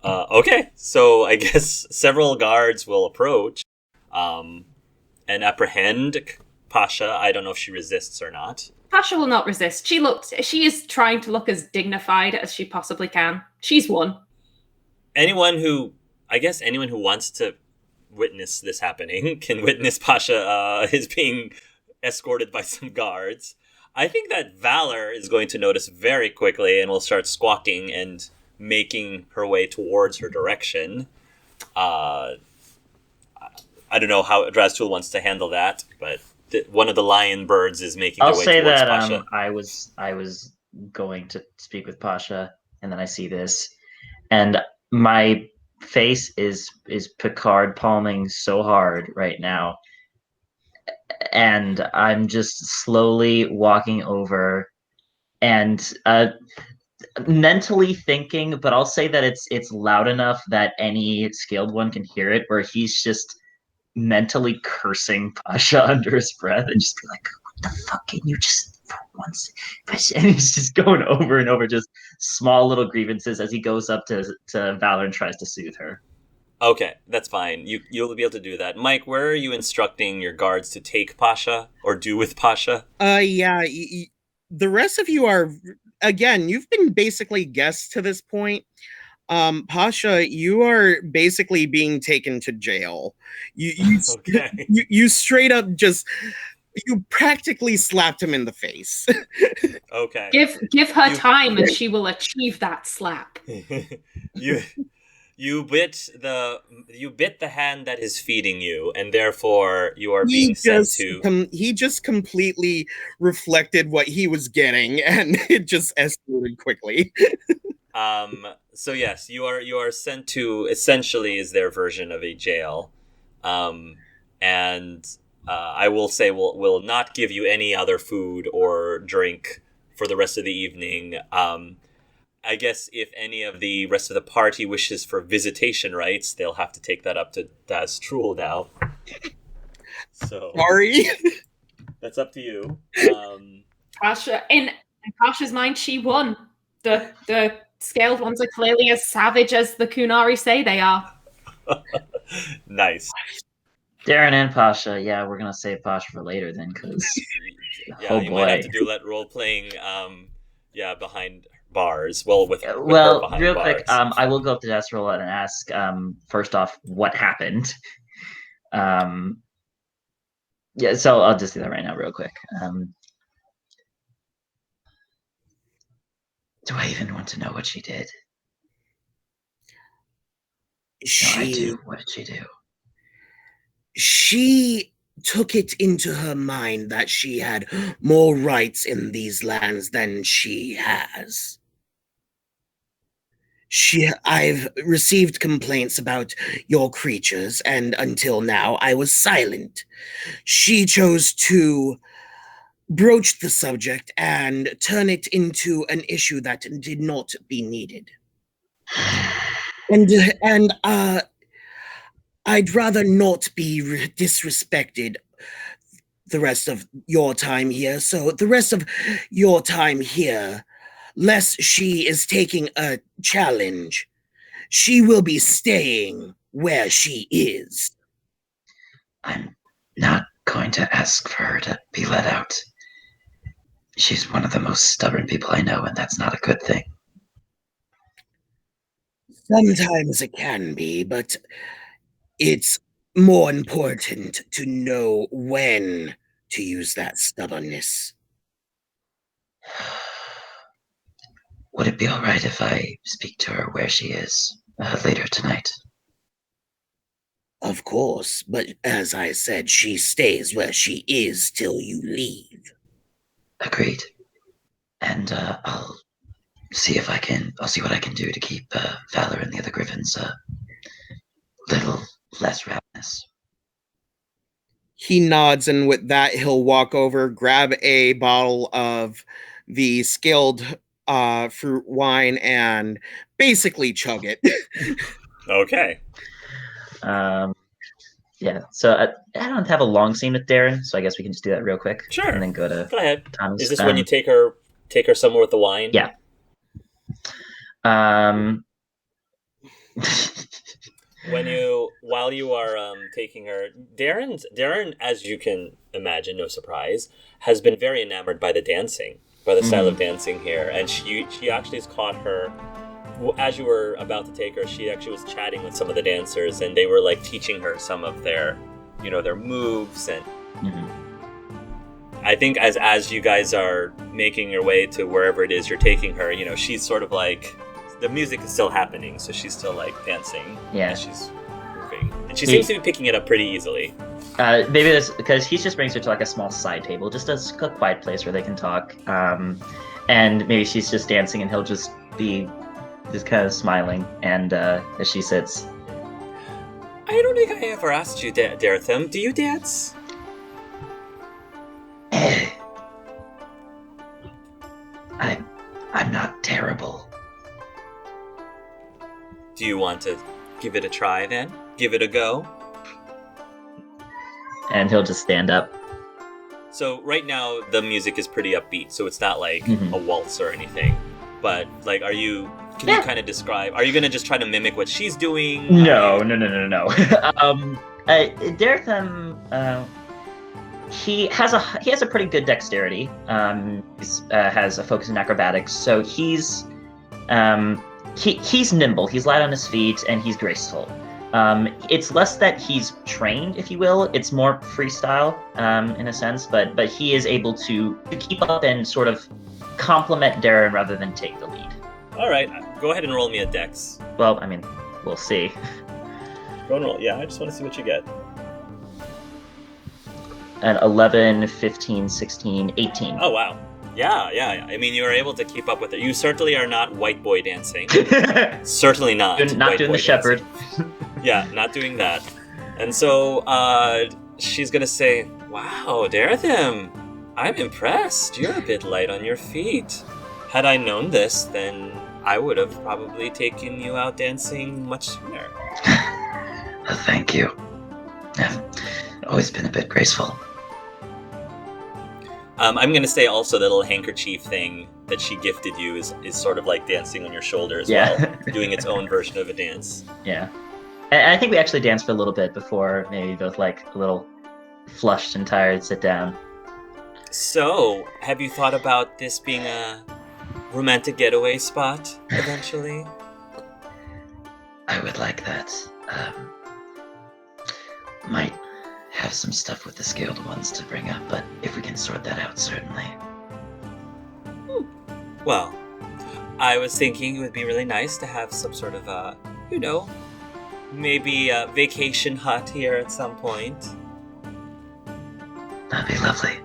Okay, so I guess several guards will approach um, and apprehend Pasha. I don't know if she resists or not. Pasha will not resist. She is trying to look as dignified as she possibly can. She's won. Anyone who, I guess, anyone who wants to witness this happening can witness Pasha is being escorted by some guards. I think that Valor is going to notice very quickly and will start squawking and making her way towards her direction. Uh, I don't know how Draztul wants to handle that, but one of the lion birds is making I'll their way say towards that Pasha. I was going to speak with Pasha, and then I see this, and my face is Picard palming so hard right now, and I'm just slowly walking over and mentally thinking, but I'll say that it's loud enough that any skilled one can hear it, where he's just mentally cursing Pasha under his breath and just be like, "What the fuck can you just for once?" And he's just going over and over just small little grievances as he goes up to Valor and tries to soothe her. Okay, that's fine. You'll be able to do that. Mike, where are you instructing your guards to take Pasha or do with Pasha? Yeah. The rest of you are, again, you've been basically guests to this point. Pasha, you are basically being taken to jail. Okay. You straight up just you practically slapped him in the face. Okay. Give her time, and she will achieve that slap. you you bit the hand that is feeding you, and therefore you are being sent to. He just completely reflected what he was getting, and it just escalated quickly. So yes, you are sent to, essentially is their version of a jail, and I will say will not give you any other food or drink for the rest of the evening. I guess if any of the rest of the party wishes for visitation rights, they'll have to take that up to Das Trul now. So Sorry. that's up to you. Pasha, in Pasha's mind, she won. The scaled ones are clearly as savage as the Kunari say they are. Nice. Darren and Pasha, yeah, we're gonna save Pasha for later then, because Yeah, you might have to do that role playing. Behind bars. Well, with her behind real bars. quick, I will go up to Desrol and ask, first off, what happened. Yeah, so I'll just do that right now, real quick. Do I even want to know what she did? No, I do. What did she do? She took it into her mind that she had more rights in these lands than she has. I've received complaints about your creatures, and until now I was silent. She chose to broach the subject and turn it into an issue that did not be needed. And I'd rather not be disrespected the rest of your time here. So the rest of your time here, lest she is taking a challenge, she will be staying where she is. I'm not going to ask for her to be let out. She's one of the most stubborn people I know, and that's not a good thing. Sometimes it can be, but it's more important to know when to use that stubbornness. Would it be all right if I speak to her where she is later tonight? Of course, but as I said, she stays where she is till you leave. Agreed. And I'll see what I can do to keep Valor and the other Griffins a little less ravenous. He nods, and with that, he'll walk over, grab a bottle of the scaled fruit wine, and basically chug it. Okay. Yeah, so I don't have a long scene with Darren, so I guess we can just do that real quick. Sure. And then go ahead. Tommy's. Is this when you take her somewhere with the wine? Yeah. While you are taking her, Darren, as you can imagine, no surprise, has been very enamored by the dancing, by the style of dancing here, and she actually has caught her. As you were about to take her, she actually was chatting with some of the dancers, and they were like teaching her some of their, their moves, and I think as you guys are making your way to wherever it is you're taking her, she's sort of like, the music is still happening, so she's still like dancing. Yeah. And she's moving, and she seems to be picking it up pretty easily. Maybe that's because he just brings her to like a small side table, just a quiet place where they can talk. And maybe she's just dancing, and he'll just be just kind of smiling, and as she sits. I don't think I ever asked you, Dartham. Do you dance? I'm not terrible. Do you want to give it a try then? Give it a go? And he'll just stand up. So right now the music is pretty upbeat, so it's not like a waltz or anything. But like, can you kind of describe? Are you gonna just try to mimic what she's doing? No. Dartham, he has a pretty good dexterity. He has a focus in acrobatics, so he's nimble. He's light on his feet, and he's graceful. It's less that he's trained, if you will. It's more freestyle, in a sense. But he is able to keep up and sort of complement Darren rather than take the lead. All right, go ahead and roll me a dex. Well, I mean, we'll see. Go and roll. Yeah, I just want to see what you get. An 11, 15, 16, 18. Oh, wow. Yeah. I mean, you are able to keep up with it. You certainly are not white boy dancing. Certainly not. Not doing the shepherd. Yeah, not doing that. And so she's going to say, wow, Dartham, I'm impressed. You're a bit light on your feet. Had I known this, then I would have probably taken you out dancing much sooner. Thank you. I've always been a bit graceful. I'm going to say also the little handkerchief thing that she gifted you is sort of like dancing on your shoulder as well, doing its own version of a dance. Yeah. And I think we actually danced for a little bit before maybe both like a little flushed and tired sit down. So, have you thought about this being a romantic getaway spot eventually? I would like that. Might have some stuff with the scaled ones to bring up, but if we can sort that out, certainly. Well, I was thinking it would be really nice to have some sort of maybe a vacation hut here at some point. That'd be lovely.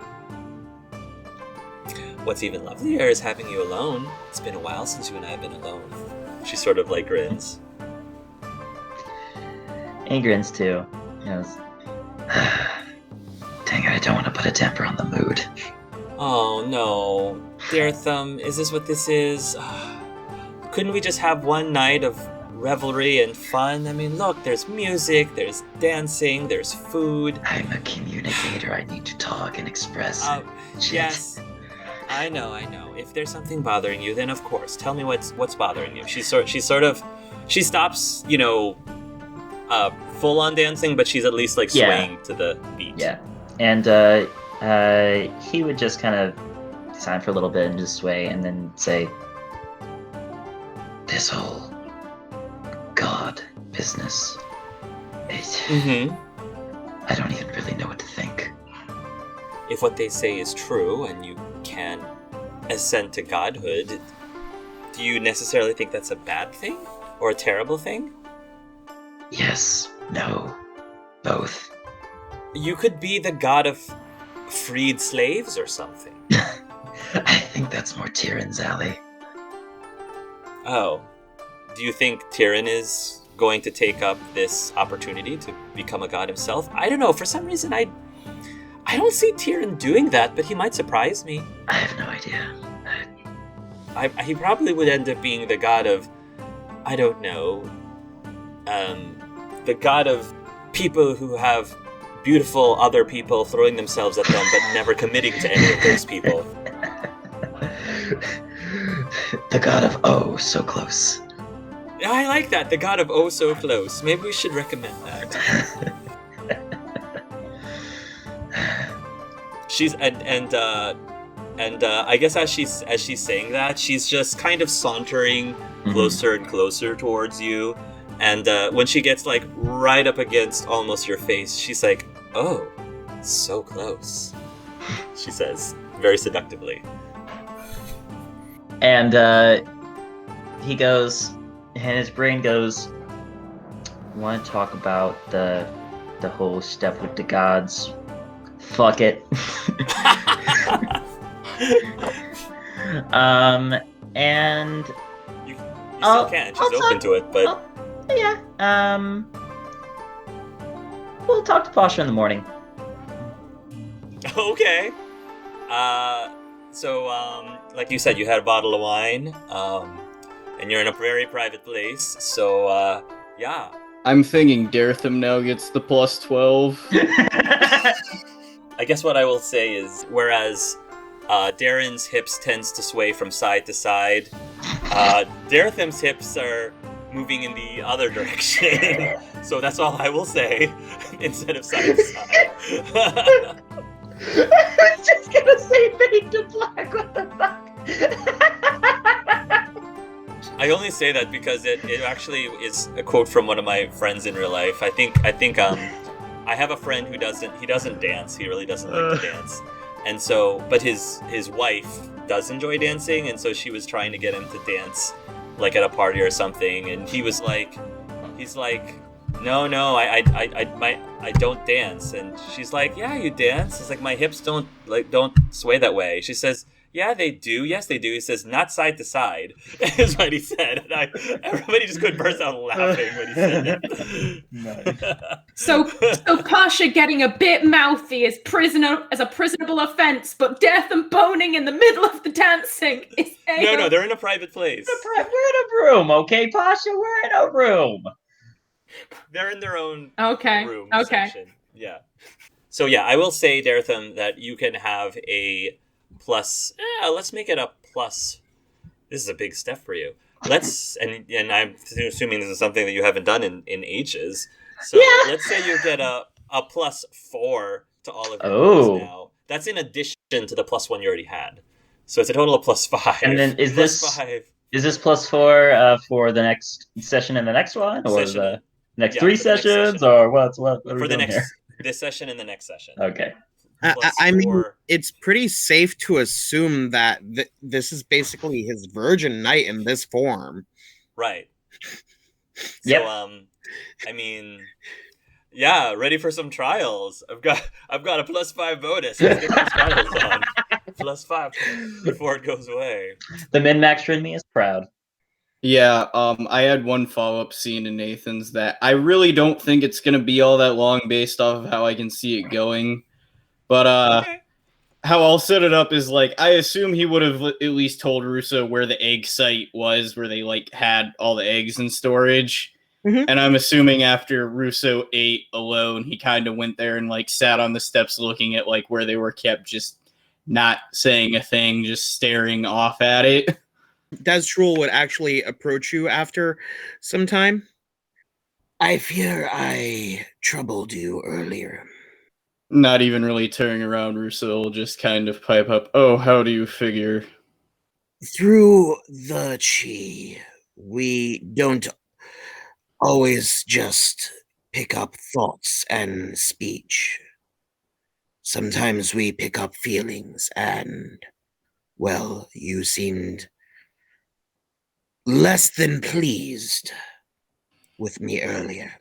What's even lovelier is having you alone. It's been a while since you and I have been alone. She sort of like grins. And grins too. Yes. Dang it, I don't want to put a damper on the mood. Oh no. Dartham, is this what this is? Couldn't we just have one night of revelry and fun? I mean, look, there's music, there's dancing, there's food. I'm a communicator. I need to talk and express. Yes. I know. If there's something bothering you, then of course, tell me what's bothering you. She stops, full on dancing, but she's at least like swaying to the beat. Yeah. And he would just kind of sign for a little bit and just sway and then say, this whole God business. I don't even really know what to think. If what they say is true and you can ascend to godhood, do you necessarily think that's a bad thing or a terrible thing? Yes, no, both. You could be the god of freed slaves or something. I think that's more Tyrion's alley. Oh. Do you think Tyrion is going to take up this opportunity to become a god himself? I don't know. For some reason, I don't see Tyrion doing that, but he might surprise me. I have no idea. He probably would end up being the god of, I don't know, the god of people who have beautiful other people throwing themselves at them, but never committing to any of those people. The god of oh, so close. I like that. The god of oh so close. Maybe we should recommend that. She's and I guess as she's saying that, she's just kind of sauntering closer and closer towards you, and when she gets like right up against almost your face, she's like, "Oh, so close," she says very seductively. And he goes, and his brain goes, "Want to talk about the whole step with the gods? Fuck it." And you still can. She's open to it, but yeah. We'll talk to Pasha in the morning. okay. So like you said, you had a bottle of wine, and you're in a very private place. So yeah. I'm thinking Dartham now gets the plus 12. I guess what I will say is, whereas Darren's hips tends to sway from side to side, Daratham's hips are moving in the other direction. So that's all I will say, instead of side to side. I was just gonna say fade to black. What the fuck? I only say that because it actually is a quote from one of my friends in real life. I think I have a friend who doesn't dance. He really doesn't like to dance. And so, but his wife does enjoy dancing, and so she was trying to get him to dance, like at a party or something. And he's like, no, I don't dance. And she's like, yeah, you dance. It's like, my hips don't sway that way. She says, yeah, they do. Yes, they do. He says, not side to side, is what he said. And everybody just couldn't burst out laughing when he said it. Nice. So Pasha getting a bit mouthy is a prisonable offense, but death and boning in the middle of the dancing is No, they're in a private place. We're in a room, okay, Pasha? We're in a room. They're in their own room section. Yeah. So yeah, I will say, Dartham, that you can have a plus. Let's make it a plus. This is a big step for you. And I'm assuming this is something that you haven't done in ages. So yeah. Let's say you get a +4 to all of your rolls now. That's in addition to the +1 you already had. So it's a total of +5. And then is this +4 for the next session and the next one, or the next 3 sessions, or what are we for doing here? This session and the next session. Okay. I mean, it's pretty safe to assume that this is basically his virgin night in this form. Right. Yep. So, I mean, yeah, ready for some trials. I've got a +5 bonus. Let's get these trials on. +5 before it goes away. The min-maxer in me is proud. Yeah, I had one follow-up scene in Nathan's that I really don't think it's going to be all that long based off of how I can see it going. But how I'll set it up is, like, I assume he would have at least told Russo where the egg site was, where they, like, had all the eggs in storage. Mm-hmm. And I'm assuming after Russo ate alone, he kind of went there and, like, sat on the steps looking at, like, where they were kept, just not saying a thing, just staring off at it. Desrul would actually approach you after some time. I fear I troubled you earlier. Not even really turning around, Russo will just kind of pipe up, oh, how do you figure? Through the chi, we don't always just pick up thoughts and speech. Sometimes we pick up feelings, and, well, you seemed less than pleased with me earlier.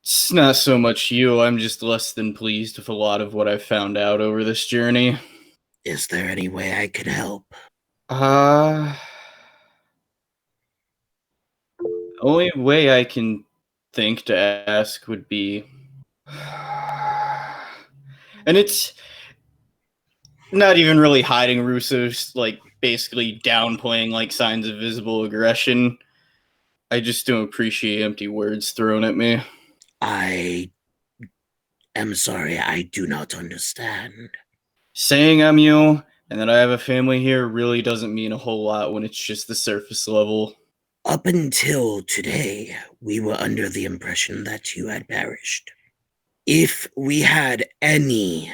It's not so much you, I'm just less than pleased with a lot of what I've found out over this journey. Is there any way I can help? Only way I can think to ask would be... And it's not even really hiding Russo's, like, basically downplaying, like, signs of visible aggression. I just don't appreciate empty words thrown at me. I am sorry, I do not understand. Saying I'm you, And that I have a family here really doesn't mean a whole lot when it's just the surface level. Up until today, we were under the impression that you had perished. If we had any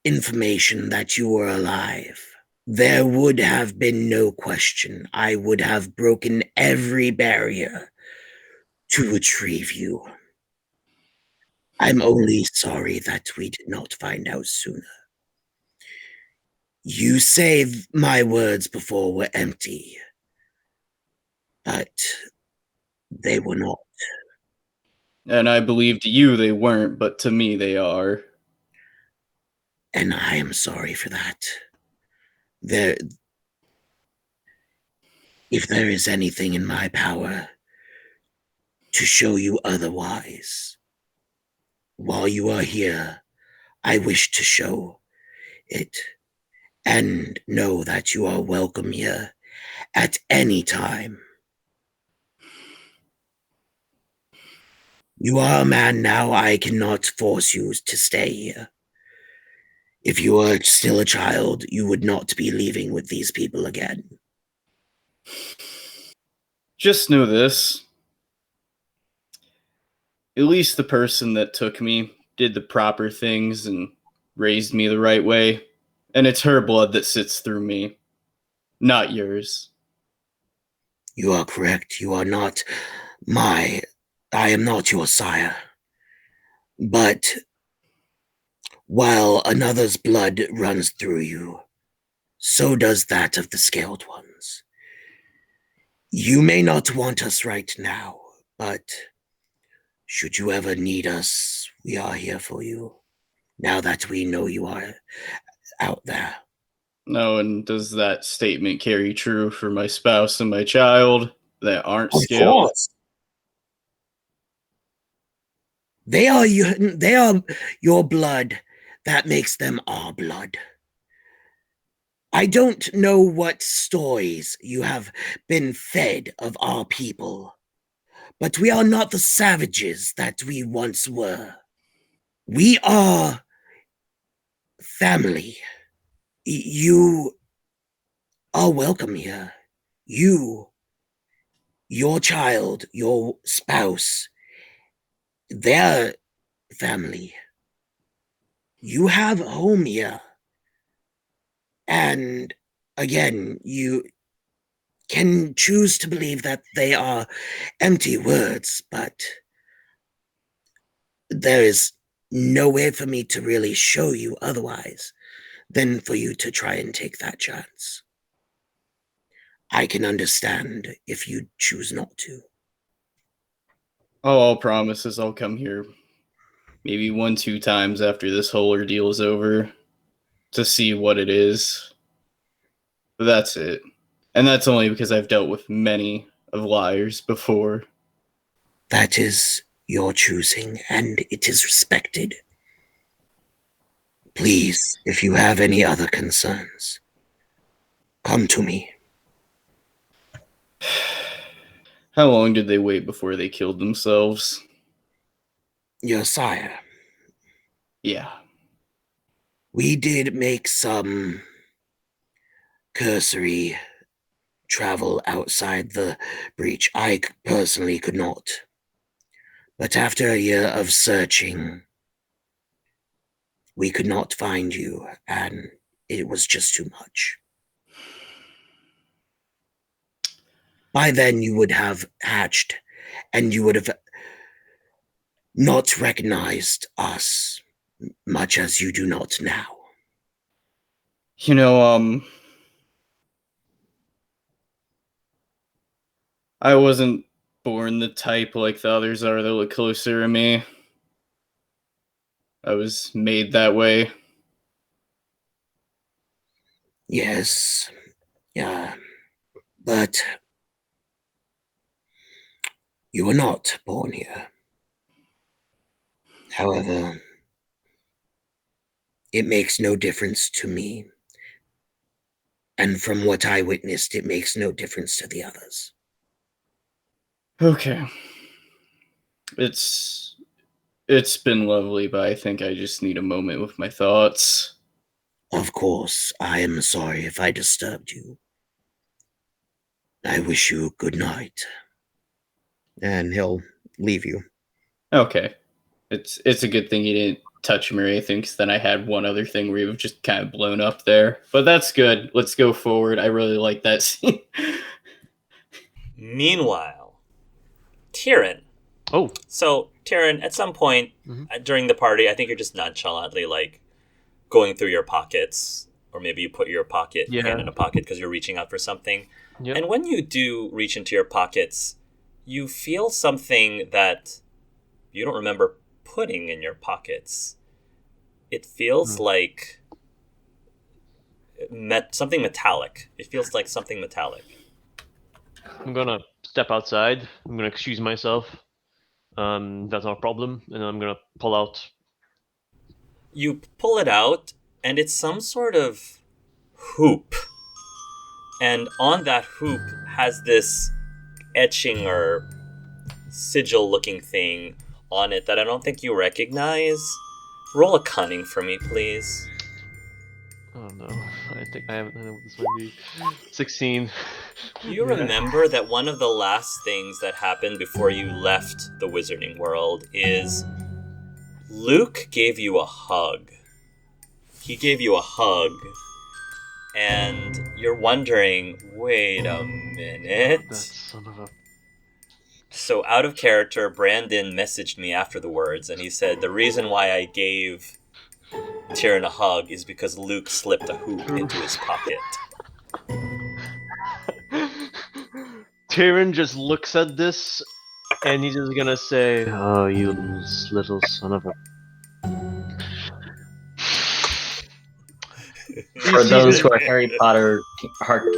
information that you were alive, there would have been no question. I would have broken every barrier to retrieve you. I'm only sorry that we did not find out sooner. You say my words before were empty, but they were not. And I believe to you they weren't, but to me they are. And I am sorry for that. If there is anything in my power to show you otherwise, while you are here, I wish to show it and know that you are welcome here at any time. You are a man now. I cannot force you to stay here. If you were still a child, you would not be leaving with these people again. Just know this. At least the person that took me did the proper things and raised me the right way. And it's her blood that sits through me, not yours. You are correct. You are not I am not your sire. But while another's blood runs through you, so does that of the scaled ones. You may not want us right now, but should you ever need us, we are here for you. Now that we know you are out there. No, and does that statement carry true for my spouse and my child that aren't Of scaled? course. They are your blood that makes them our blood. I don't know what stories you have been fed of our people, but we are not the savages that we once were. We are family. You are welcome here. You, your child, your spouse, their family. You have a home here. And again, you can choose to believe that they are empty words, but there is no way for me to really show you otherwise than for you to try and take that chance. I can understand if you choose not to. Oh, I'll promise is I'll come here maybe 1-2 times after this whole ordeal is over to see what it is. But that's it. And that's only because I've dealt with many of liars before. That is your choosing, and it is respected. Please, if you have any other concerns, come to me. How long did they wait before they killed themselves? Your sire, Yeah. we did make some cursory travel outside the breach. I personally could not. But after a year of searching, we could not find you, and it was just too much. By then, you would have hatched, and you would have not recognized us, much as you do not now. You know, I wasn't born the type like the others are that look closer to me. I was made that way. Yes, yeah, but you were not born here. However, it makes no difference to me. And from what I witnessed, it makes no difference to the others. Okay. It's been lovely, but I think I just need a moment with my thoughts. Of course, I am sorry if I disturbed you. I wish you good night. And he'll leave you. Okay. It's a good thing he didn't touch him or anything, because then I had one other thing where he was just kind of blown up there. But that's good. Let's go forward. I really like that scene. Meanwhile, Tyrion. Oh, So, Tyrion, at some point during the party, I think you're just nonchalantly, like, going through your pockets, or maybe you put your hand in a pocket because you're reaching out for something. Yep. And when you do reach into your pockets, you feel something that you don't remember putting in your pockets. It feels like something metallic. It feels like something metallic. I'm gonna step outside. I'm gonna excuse myself. That's not a problem. And I'm gonna pull out. You pull it out, and it's some sort of hoop. And on that hoop has this etching or sigil-looking thing on it that I don't think you recognize. Roll a cunning for me, please. Oh no, I think I haven't know what this might be. 16. You remember that one of the last things that happened before you left the Wizarding World is Luke gave you a hug. He gave you a hug, and you're wondering, wait a minute. That son of a... So out of character, Brandon messaged me after the words, and he said, the reason why I gave Tyrion a hug is because Luke slipped a hoop into his pocket. Tyrion just looks at this, and he's just gonna say, "Oh, you little son of a." For those who are Harry Potter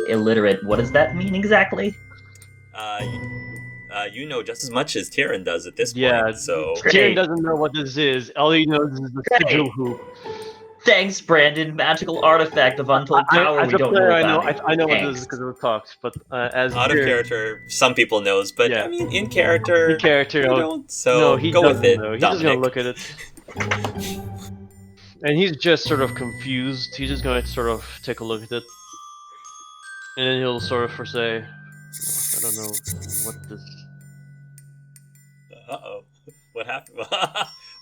illiterate, what does that mean exactly? You know just as much as Tyrion does at this Yeah, point, so... Tyrion doesn't know what this is. All he knows is the sigil hoop. Thanks, Brandon. Magical artifact of untold power we don't know about. I know what this is because it was talked, but as out of character, some people knows, but Yeah. I mean, in character, you don't. So no, he go with doesn't it. know. He's Dominic. just gonna look at it, and he's just sort of confused. He's just gonna sort of take a look at it, and then he'll sort of say, "I don't know what this." Uh-oh. What happened?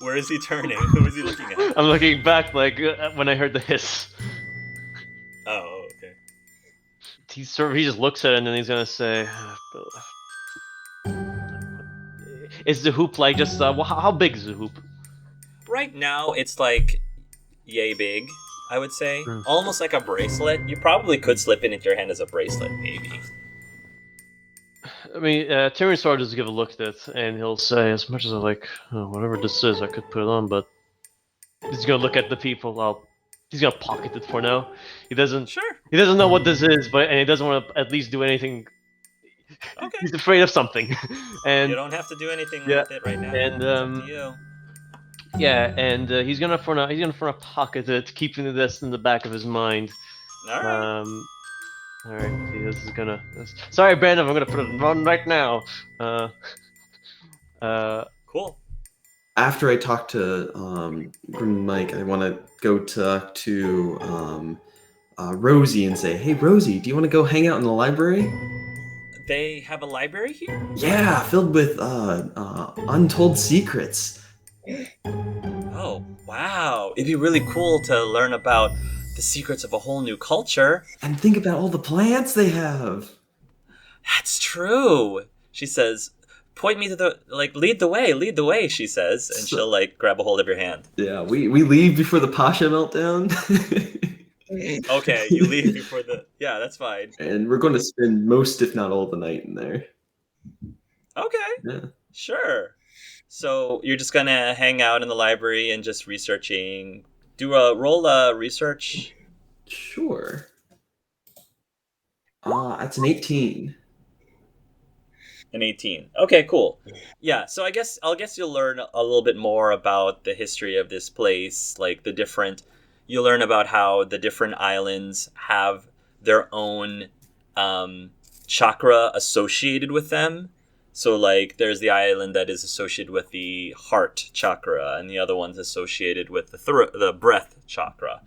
Where is he turning? Who is he looking at? I'm looking back, like when I heard the hiss. Oh, okay. He just looks at it and then he's gonna say, "Is the hoop like just how big is the hoop?" Right now, it's like yay big, I would say. Almost like a bracelet. You probably could slip it into your hand as a bracelet, maybe. I mean, Tyrion sort of just give a look at it, and he'll say, as much as I like, whatever this is, I could put it on, but he's gonna look at the people. He's gonna pocket it for now. He doesn't know what this is, and he doesn't want to at least do anything. Okay. He's afraid of something, and you don't have to do anything with it right now. And it's up to you. Yeah, and he's gonna for now pocket it, keeping this in the back of his mind. All right. Alright, see, this is gonna... Sorry, Brandon, I'm gonna put it on right now. Cool. After I talk to Mike, I want to go talk to Rosie and say, "Hey, Rosie, do you want to go hang out in the library?" They have a library here? Yeah, filled with untold secrets. Oh, wow. It'd be really cool to learn about the secrets of a whole new culture. And think about all the plants they have. That's true. She says, point me to the, lead the way, she says. And she'll, grab a hold of your hand. Yeah, we leave before the Pasha meltdown. Okay, you leave before yeah, that's fine. And we're going to spend most, if not all, the night in there. Okay. Yeah. Sure. So you're just gonna hang out in the library and just researching. Roll a research. Sure. That's an 18. An 18. Okay, cool. Yeah, so I'll guess you'll learn a little bit more about the history of this place, you'll learn about how the different islands have their own chakra associated with them. So, there's the island that is associated with the heart chakra, and the other one's associated with the breath chakra.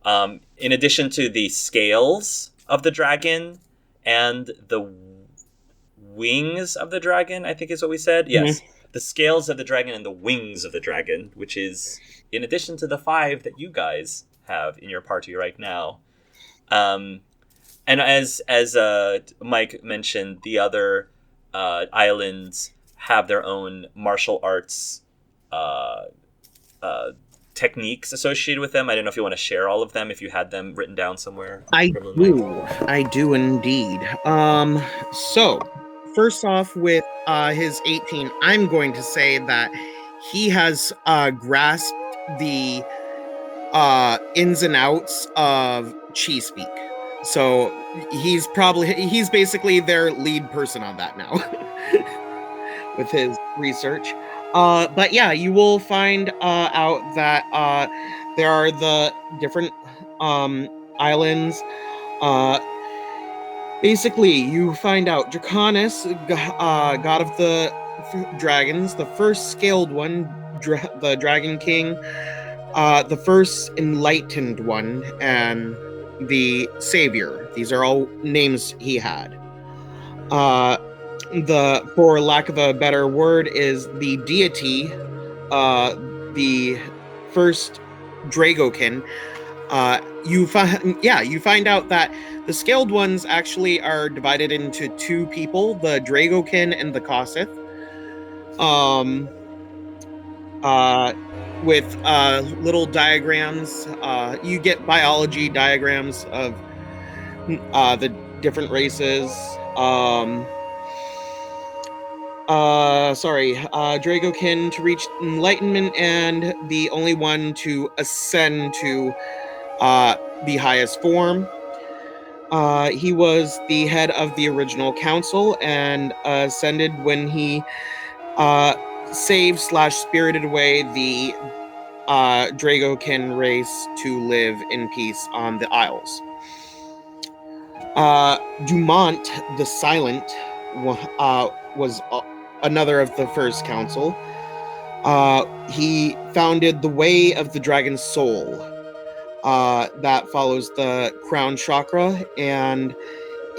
In addition to the scales of the dragon and the wings of the dragon, I think is what we said. Yes, the scales of the dragon and the wings of the dragon, which is in addition to the 5 that you guys have in your party right now. And as Mike mentioned, the other islands have their own martial arts techniques associated with them. I don't know if you want to share all of them, if you had them written down somewhere. I Equivalent Mike. do. I do indeed. So first off, with his 18, I'm going to say that he has grasped the ins and outs of chi speak. So he's basically their lead person on that now with his research. But yeah, you will find out that there are the different islands. Basically, you find out Draconis, god of the dragons, the first scaled one, the Dragon King, the first enlightened one, and the Savior. These are all names he had. For lack of a better word, is the deity, the first Dragokin. You find out that the scaled ones actually are divided into 2 people, the Dragokin and the Kossith. With little diagrams. You get biology diagrams of the different races. Dragokin to reach enlightenment and the only one to ascend to the highest form. He was the head of the original council and ascended when he saved/spirited away the Dragokin race to live in peace on the Isles. Dumont the Silent was another of the first council. He founded the Way of the Dragon Soul that follows the crown chakra and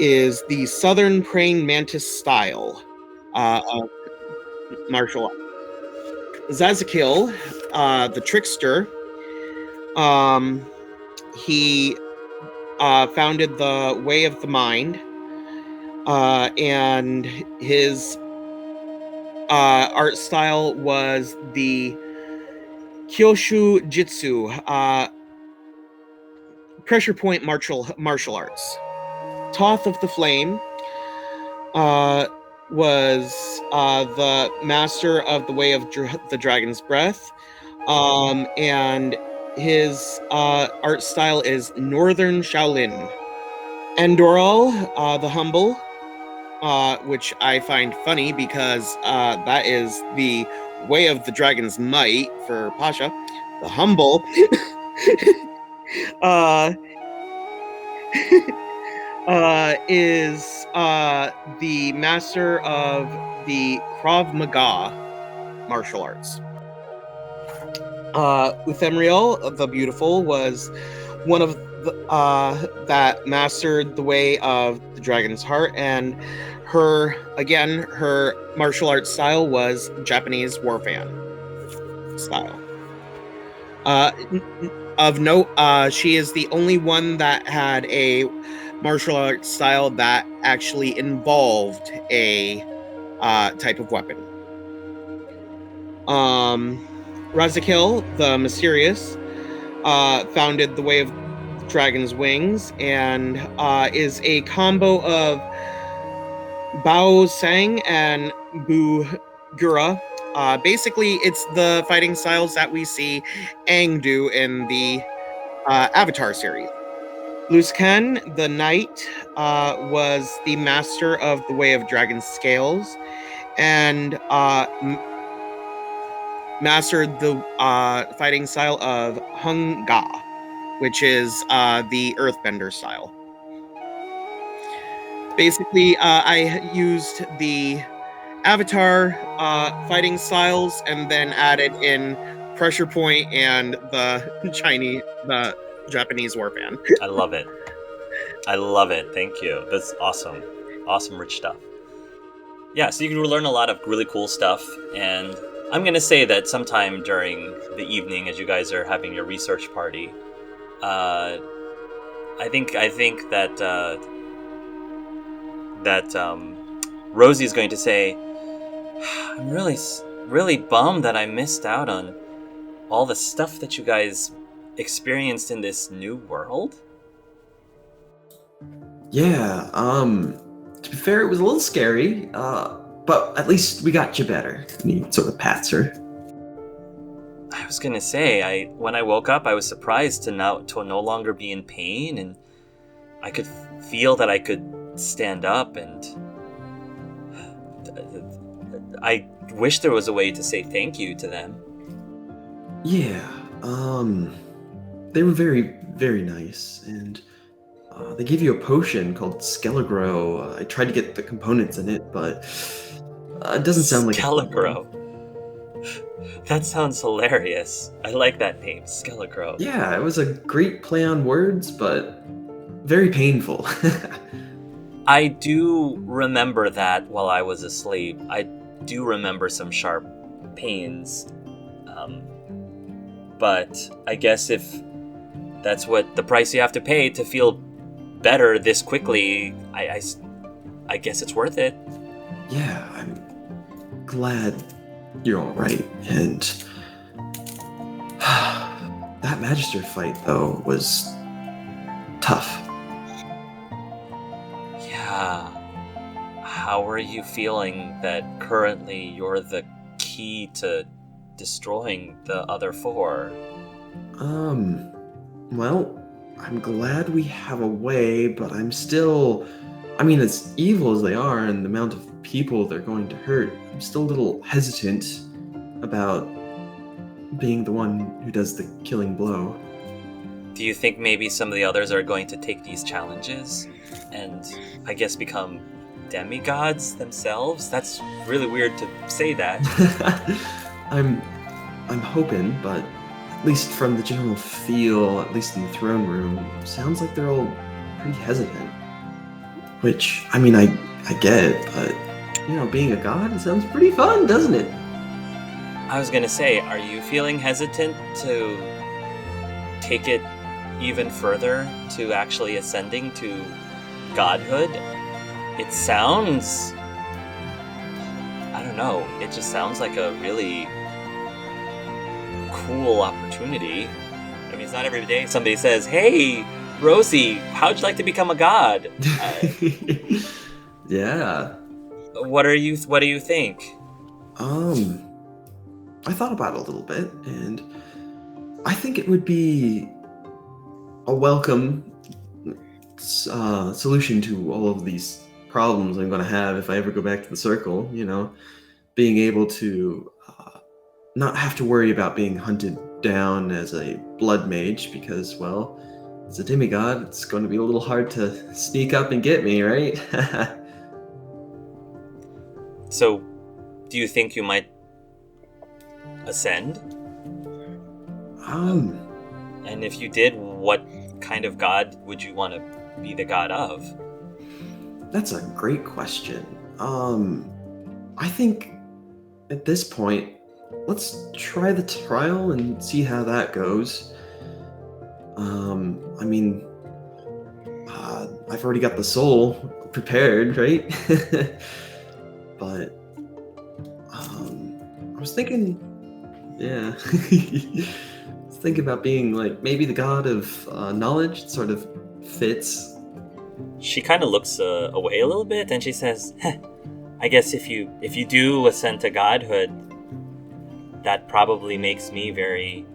is the southern praying mantis style of martial arts. Zazakil, the trickster, he founded the Way of the Mind, and his art style was the Kyoshu Jitsu, pressure point martial arts. Toth of the Flame was the master of the Way of the Dragon's Breath, and his art style is Northern Shaolin. Endoral, the Humble, which I find funny because that is the Way of the Dragon's Might for Pasha. The Humble is the master of the Krav Maga martial arts. Uthemriel, the Beautiful, was one of the, that mastered the Way of the Dragon's Heart, and her martial arts style was Japanese warfare style. Of note, she is the only one that had a martial arts style that actually involved a type of weapon. Razakil, the Mysterious, founded the Way of Dragon's Wings and is a combo of Bao Sang and Bu Gura. Basically, it's the fighting styles that we see Aang do in the Avatar series. Luskan, the Knight, was the master of the Way of Dragon Scales and mastered the fighting style of Hung Ga, which is the Earthbender style. Basically, I used the Avatar fighting styles and then added in Pressure Point and the Japanese warpan. I love it. I love it. Thank you. That's awesome. Awesome, rich stuff. Yeah, so you can learn a lot of really cool stuff, and I'm going to say that sometime during the evening as you guys are having your research party, I think that Rosie's going to say, I'm really bummed that I missed out on all the stuff that you guys experienced in this new world. Yeah, to be fair, it was a little scary, but at least we got you better. And he sort of pats her. I was gonna say, when I woke up, I was surprised to no longer be in pain, and I could feel that I could stand up, and I wish there was a way to say thank you to them. Yeah, they were very, very nice, and they gave you a potion called Skelegro. I tried to get the components in it, but it doesn't sound like Skelegro. That sounds hilarious. I like that name, Skelegro. Yeah, it was a great play on words, but very painful. I do remember that while I was asleep. I do remember some sharp pains. But I guess if that's what the price you have to pay to feel better this quickly, I guess it's worth it. Yeah, I'm glad you're all right. And that Magister fight, though, was tough. Yeah. How are you feeling that currently you're the key to destroying the other four? Well, I'm glad we have a way, but I'm still... I mean, as evil as they are and the amount of people they're going to hurt, I'm still a little hesitant about being the one who does the killing blow. Do you think maybe some of the others are going to take these challenges and, I guess, become demigods themselves? That's really weird to say that. I'm hoping, but at least from the general feel, at least in the throne room, sounds like they're all pretty hesitant. Which, I mean, I get it, but, you know, being a god, it sounds pretty fun, doesn't it? I was gonna say, are you feeling hesitant to take it even further to actually ascending to godhood? It sounds... I don't know, it just sounds like a really cool opportunity. I mean, it's not every day somebody says, hey, Rosie, how'd you like to become a god? Yeah. What do you think? I thought about it a little bit, and I think it would be a welcome solution to all of these problems I'm going to have if I ever go back to the circle, you know, being able to not have to worry about being hunted down as a blood mage because, well, as a demigod, it's going to be a little hard to sneak up and get me, right? So, do you think you might ascend? And if you did, what kind of god would you want to be the god of? That's a great question. I think at this point, let's try the trial and see how that goes. I mean, I've already got the soul prepared, right? But I was thinking, yeah, I was thinking about being like maybe the god of knowledge. Sort of fits. She kind of looks away a little bit, and she says, I guess if you do ascend to godhood, that probably makes me very,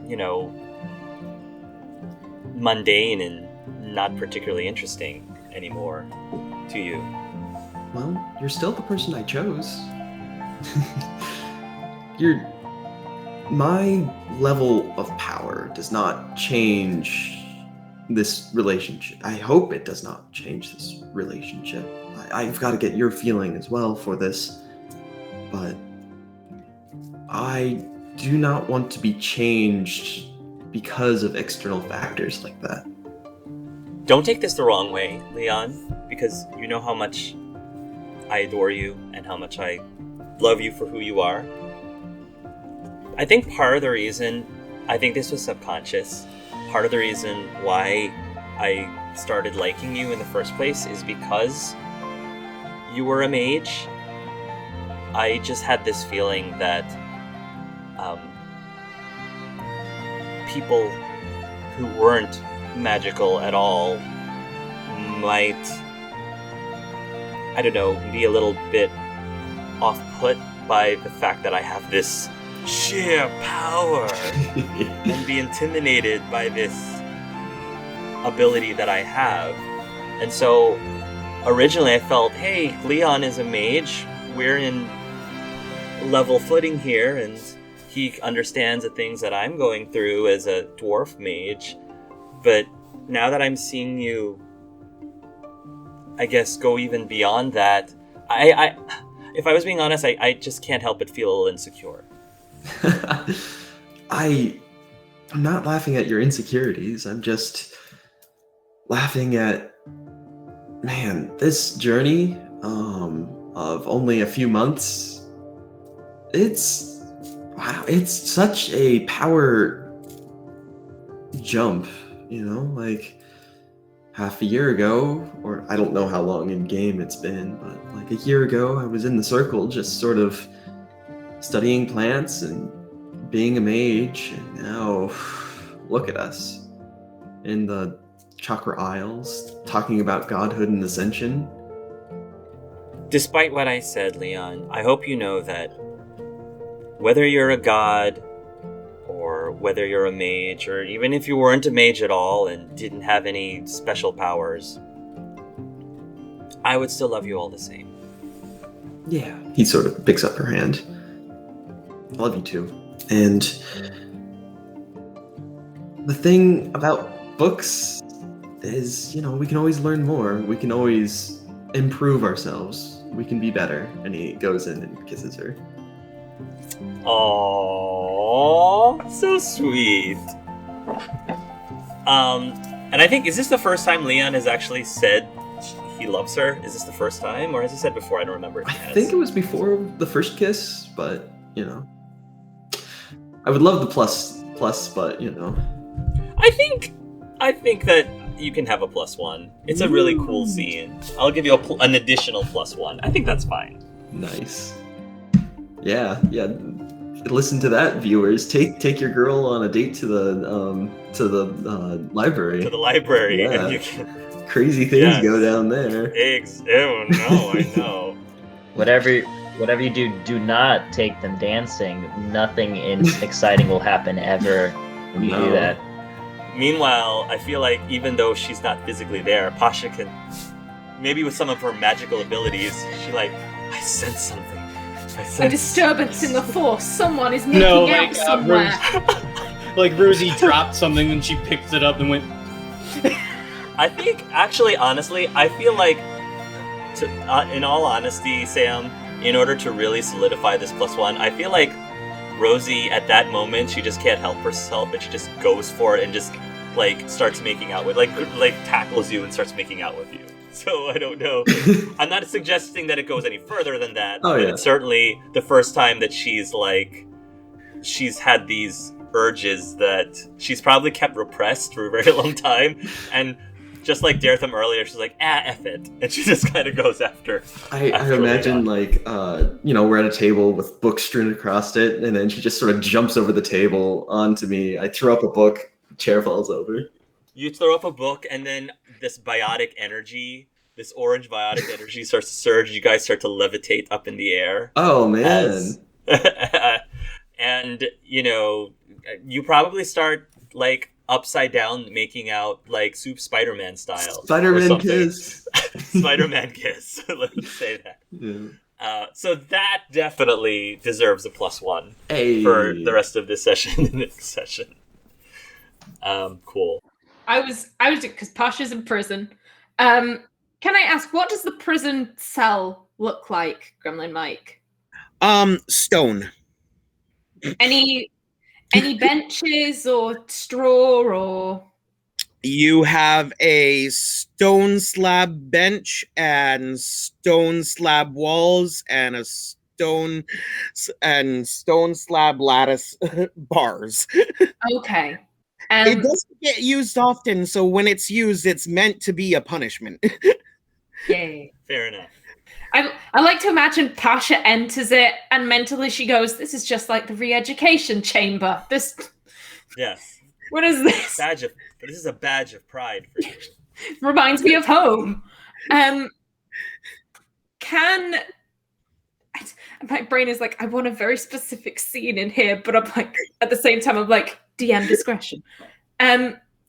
you know, mundane and not particularly interesting anymore to you. Well, you're still the person I chose. My level of power does not change this relationship. I hope it does not change this relationship. I've got to get your feeling as well for this, but I do not want to be changed because of external factors like that. Don't take this the wrong way, Leon, because you know how much I adore you and how much I love you for who you are. I think part of the reason, I think this was subconscious, part of the reason why I started liking you in the first place is because you were a mage. I just had this feeling that people who weren't magical at all might, I don't know, be a little bit off-put by the fact that I have this sheer power and be intimidated by this ability that I have. And so originally I felt, hey, Leon is a mage, we're in level footing here, and he understands the things that I'm going through as a dwarf mage. But now that I'm seeing you, I guess, go even beyond that, I if I was being honest, I just can't help but feel a little insecure. I'm not laughing at your insecurities. I'm just laughing at, man, this journey of only a few months. It's such a power jump, like half a year ago, or I don't know how long in game it's been, but like a year ago, I was in the circle just sort of studying plants and being a mage, and now look at us in the Chakra Isles talking about godhood and ascension. Despite what I said, Leon, I hope you know that whether you're a god or whether you're a mage, or even if you weren't a mage at all and didn't have any special powers, I would still love you all the same. Yeah. He sort of picks up her hand. I love you too. And the thing about books is, we can always learn more. We can always improve ourselves. We can be better. And he goes in and kisses her. Aww, so sweet. And I think, is this the first time Leon has actually said he loves her? Is this the first time, or has he said before? I don't remember. I think it was before the first kiss, but I would love the plus, but I think that you can have a +1. It's a really cool scene. I'll give you an additional +1. I think that's fine. Nice. Yeah. Listen to that, viewers. Take your girl on a date to the library. To the library. Yeah. And you can... Crazy things go down there. Oh no, I know. Whatever you do not take them dancing. Nothing exciting will happen ever when you do that. Meanwhile, I feel like even though she's not physically there, Pasha can, maybe with some of her magical abilities, I sense something. A disturbance in the force. Someone is making out somewhere. Like Rosie dropped something and she picked it up and went. I think, actually, honestly, I feel like, in all honesty, Sam, in order to really solidify this +1, I feel like Rosie, at that moment, she just can't help herself, and she just goes for it and just, starts making out with, tackles you and starts making out with you. So, I don't know. I'm not suggesting that it goes any further than that, but it's certainly the first time that she's had these urges that she's probably kept repressed for a very long time, and just like Daretham earlier, she's like, F it. And she just kind of goes after. I imagine, we're at a table with books strewn across it, and then she just sort of jumps over the table onto me. I throw up a book, chair falls over. You throw up a book, and then this biotic energy, this orange biotic energy starts to surge. You guys start to levitate up in the air. Oh, man. And, you probably start, upside down making out Soup Spider-Man style. Spider-Man kiss. Spider-Man kiss. Let's say that. Yeah. So that definitely deserves a +1 for the rest of this session and next session. Cool. I was because Pasha's in prison. Can I ask, what does the prison cell look like, Gremlin Mike? Stone. Any Any benches or straw or? You have a stone slab bench and stone slab walls and a stone slab lattice bars. Okay. It doesn't get used often, so when it's used, it's meant to be a punishment. Yay. Fair enough. I like to imagine Pasha enters it and mentally she goes, "This is just like the re-education chamber. This, Yes. what is this? This is a badge of pride for you. Reminds me of home." My brain is like, I want a very specific scene in here, but I'm like, at the same time, I'm like, DM discretion.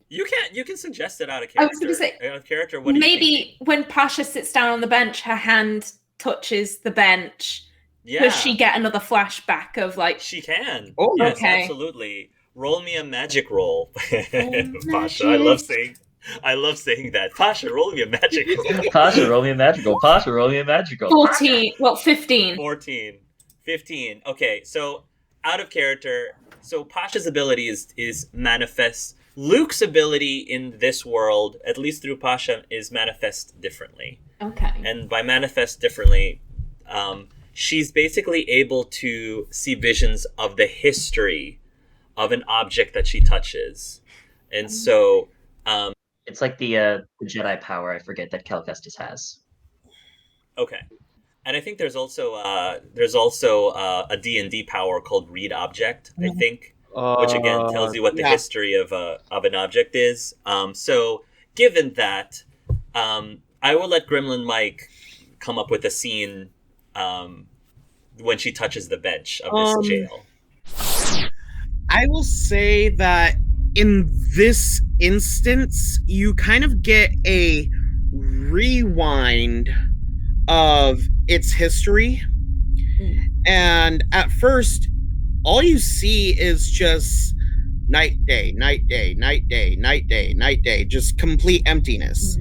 You can suggest it out of character. I was going to say, out of character, what maybe when Pasha sits down on the bench, her hand touches the bench. Yeah. Does she get another flashback of like? She can. Oh, yes, okay. Absolutely. Roll me a magic roll, Magic. Pasha. I love saying that. Pasha, roll me a magic roll. Pasha, roll me a magical. Pasha, roll me a magical. 14. Well, 15. 14. 15. Okay, so out of character. So Pasha's ability is manifest. Luke's ability in this world, at least through Pasha, is manifest differently. Okay. And by manifest differently, she's basically able to see visions of the history of an object that she touches. And so... it's like the Jedi power, I forget, that Cal Kestis has. Okay. And I think there's also a D&D power called Read Object, I think, which again tells you what the history of an object is. So given that, I will let Gremlin Mike come up with a scene when she touches the bench of this jail. I will say that in this instance, you kind of get a rewind of its history. And at first, all you see is just night, day, night, day, night, day, night, day, night, day, just complete emptiness.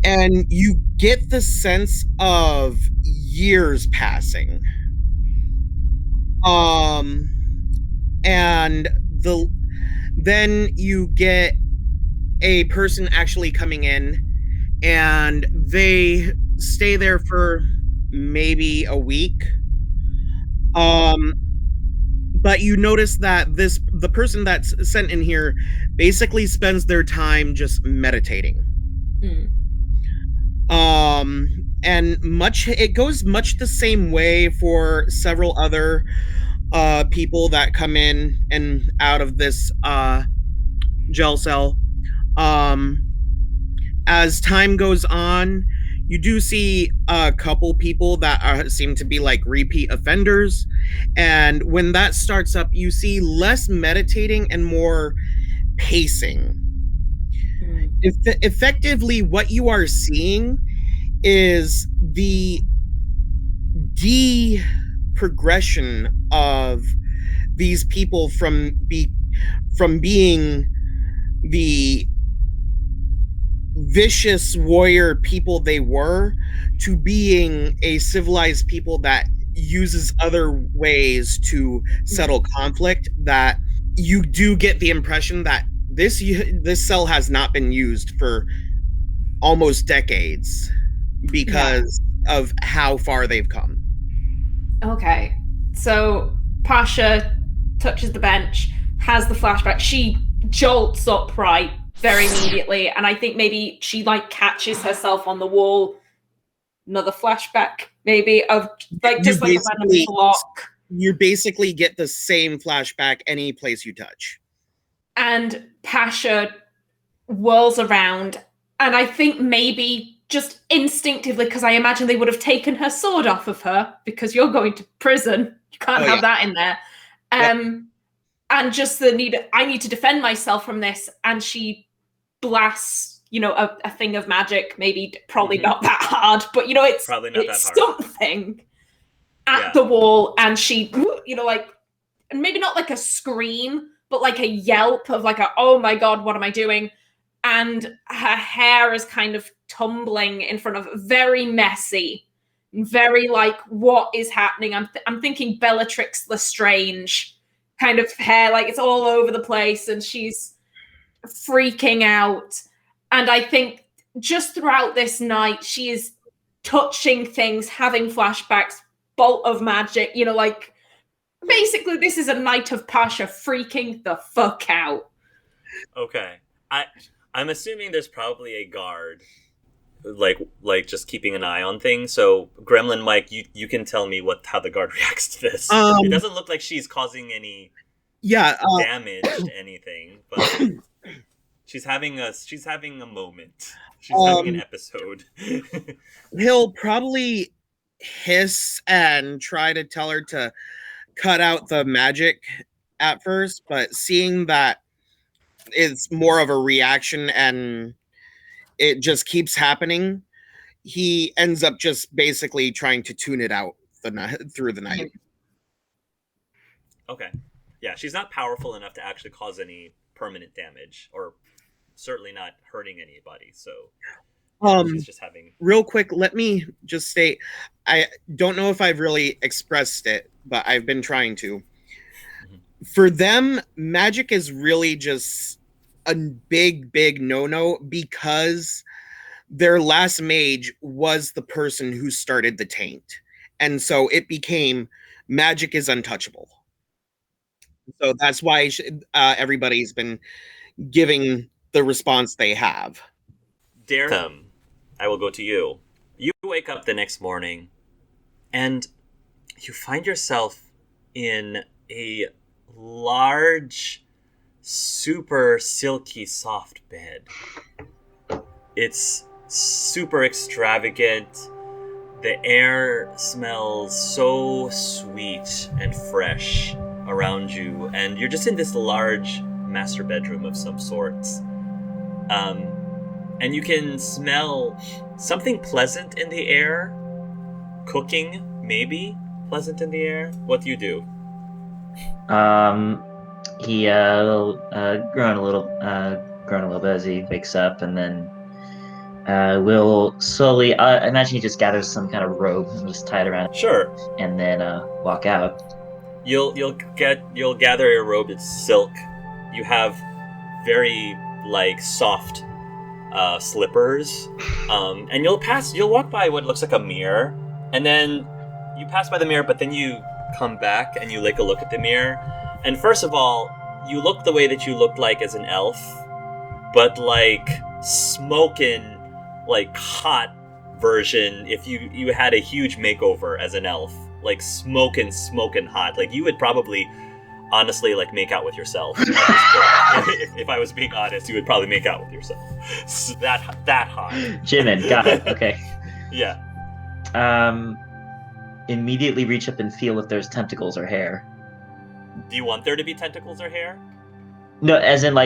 And you get the sense of years passing. And then you get a person actually coming in, and they stay there for maybe a week. But you notice that the person that's sent in here basically spends their time just meditating. And it goes much the same way for several other people that come in and out of this jail cell. As time goes on, you do see a couple people that seem to be like repeat offenders. And when that starts up, you see less meditating and more pacing. Effectively, what you are seeing is the progression of these people from being the vicious warrior people they were to being a civilized people that uses other ways to settle conflict. That you do get the impression that this cell has not been used for almost decades because of how far they've come. Okay, so Pasha touches the bench, has the flashback. She jolts upright very immediately, and I think maybe she like catches herself on the wall. Another flashback, maybe, of like just like a random block. You basically get the same flashback any place you touch. And Pasha whirls around, and I think maybe just instinctively, because I imagine they would have taken her sword off of her because you're going to prison. You can't have that in there. And just I need to defend myself from this. And she blasts, a thing of magic, probably not that hard, but it's probably not that hard. Something at the wall. And she, and maybe not like a scream, but like a yelp of like oh my God, what am I doing? And her hair is kind of tumbling in front of, very messy, very like, what is happening? I'm thinking Bellatrix Lestrange kind of hair, like it's all over the place, and she's freaking out. And I think just throughout this night, she is touching things, having flashbacks, bolt of magic, like basically this is a night of Pasha freaking the fuck out. Okay. I'm assuming there's probably a guard like just keeping an eye on things. So Gremlin Mike, you can tell me how the guard reacts to this. It doesn't look like she's causing any damage to anything, but she's having a moment. She's having an episode. He'll probably hiss and try to tell her to cut out the magic at first, but seeing that it's more of a reaction and it just keeps happening, he ends up just basically trying to tune it out through the night. Okay. Yeah, she's not powerful enough to actually cause any permanent damage, or certainly not hurting anybody, so she's just having... Real quick, let me just state, I don't know if I've really expressed it, but I've been trying to. Mm-hmm. For them, magic is really just a big no-no, because their last mage was the person who started the taint. And so it became magic is untouchable. So that's why everybody's been giving the response they have. Darren, I will go to you. You wake up the next morning and you find yourself in a large, super silky soft bed. It's super extravagant. The air smells so sweet and fresh around you, and you're just in this large master bedroom of some sorts. And you can smell something pleasant in the air. Cooking, maybe, pleasant in the air. What do you do? He groan a little bit as he wakes up, and then will slowly. I imagine he just gathers some kind of robe and just tie it around. Sure. And then walk out. You'll gather your robe. It's silk. You have very soft slippers, and you'll walk by what looks like a mirror, and then you pass by the mirror, but then you come back and you take a look at the mirror, and first of all, you look the way that you looked like as an elf, but smoking, hot version if you had a huge makeover as an elf, smoking hot. You would probably honestly make out with yourself. if I was being honest, you would probably make out with yourself. That hot. Jimin, got it. Okay. Yeah. Immediately reach up and feel if there's tentacles or hair. Do you want there to be tentacles or hair? No, as in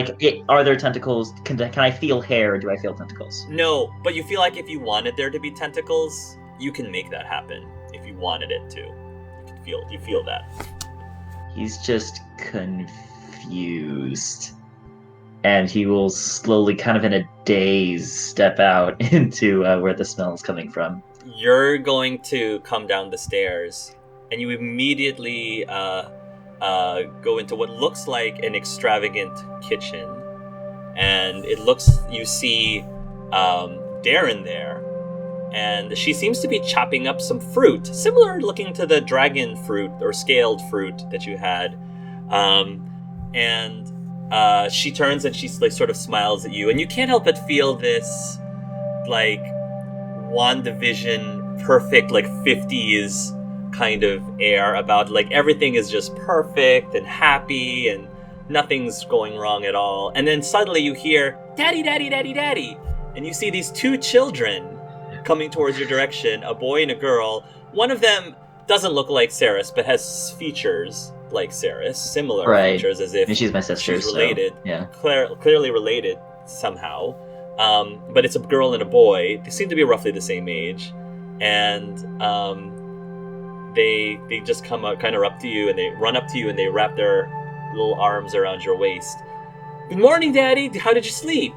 are there tentacles? Can I feel hair, or do I feel tentacles? No, but you feel like if you wanted there to be tentacles, you can make that happen. If you wanted it to, you feel that. He's just confused. And he will slowly, kind of in a daze, step out into where the smell is coming from. You're going to come down the stairs, and you immediately go into what looks like an extravagant kitchen. And you see Darren there, and she seems to be chopping up some fruit, similar looking to the dragon fruit or scaled fruit that you had. And she turns and she sort of smiles at you, and you can't help but feel this WandaVision perfect 50s kind of air about everything is just perfect and happy and nothing's going wrong at all. And then suddenly you hear daddy, daddy, daddy, daddy, and you see these two children coming towards your direction, a boy and a girl. One of them doesn't look like Ceres, but has features like Ceres, similar features, as if she's my sister. She's related, so, yeah, clearly related somehow. But it's a girl and a boy. They seem to be roughly the same age, and they just come up, kind of up to you, and they run up to you, and they wrap their little arms around your waist. Good morning, Daddy. How did you sleep?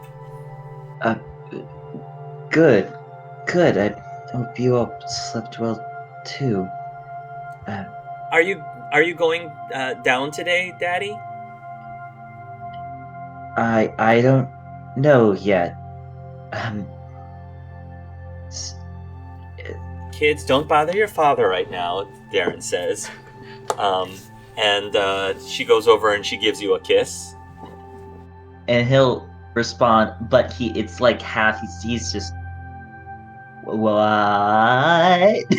Good. I hope you all slept well too. Are you Are you going down today, Daddy? I don't know yet. S- Kids, don't bother your father right now, Darren says. And she goes over and she gives you a kiss. and he'll respond, but it's like half. He's just what?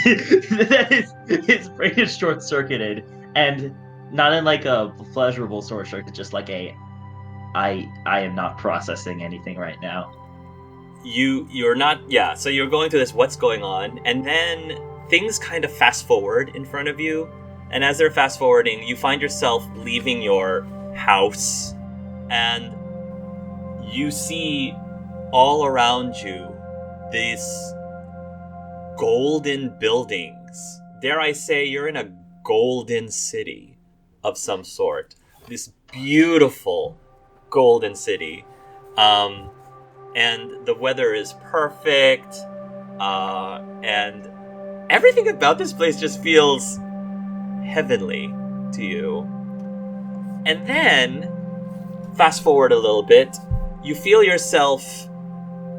his brain is short circuited, and not in like a pleasurable sort of circuit, just like I am not processing anything right now. You're not, yeah, so you're going through this what's going on, and then things kind of fast forward in front of you, and as they're fast forwarding, you find yourself leaving your house, and you see all around you these golden buildings. Dare I say, you're in a golden city of some sort. This beautiful golden city. And the weather is perfect, and everything about this place just feels heavenly to you. And then, fast forward a little bit, you feel yourself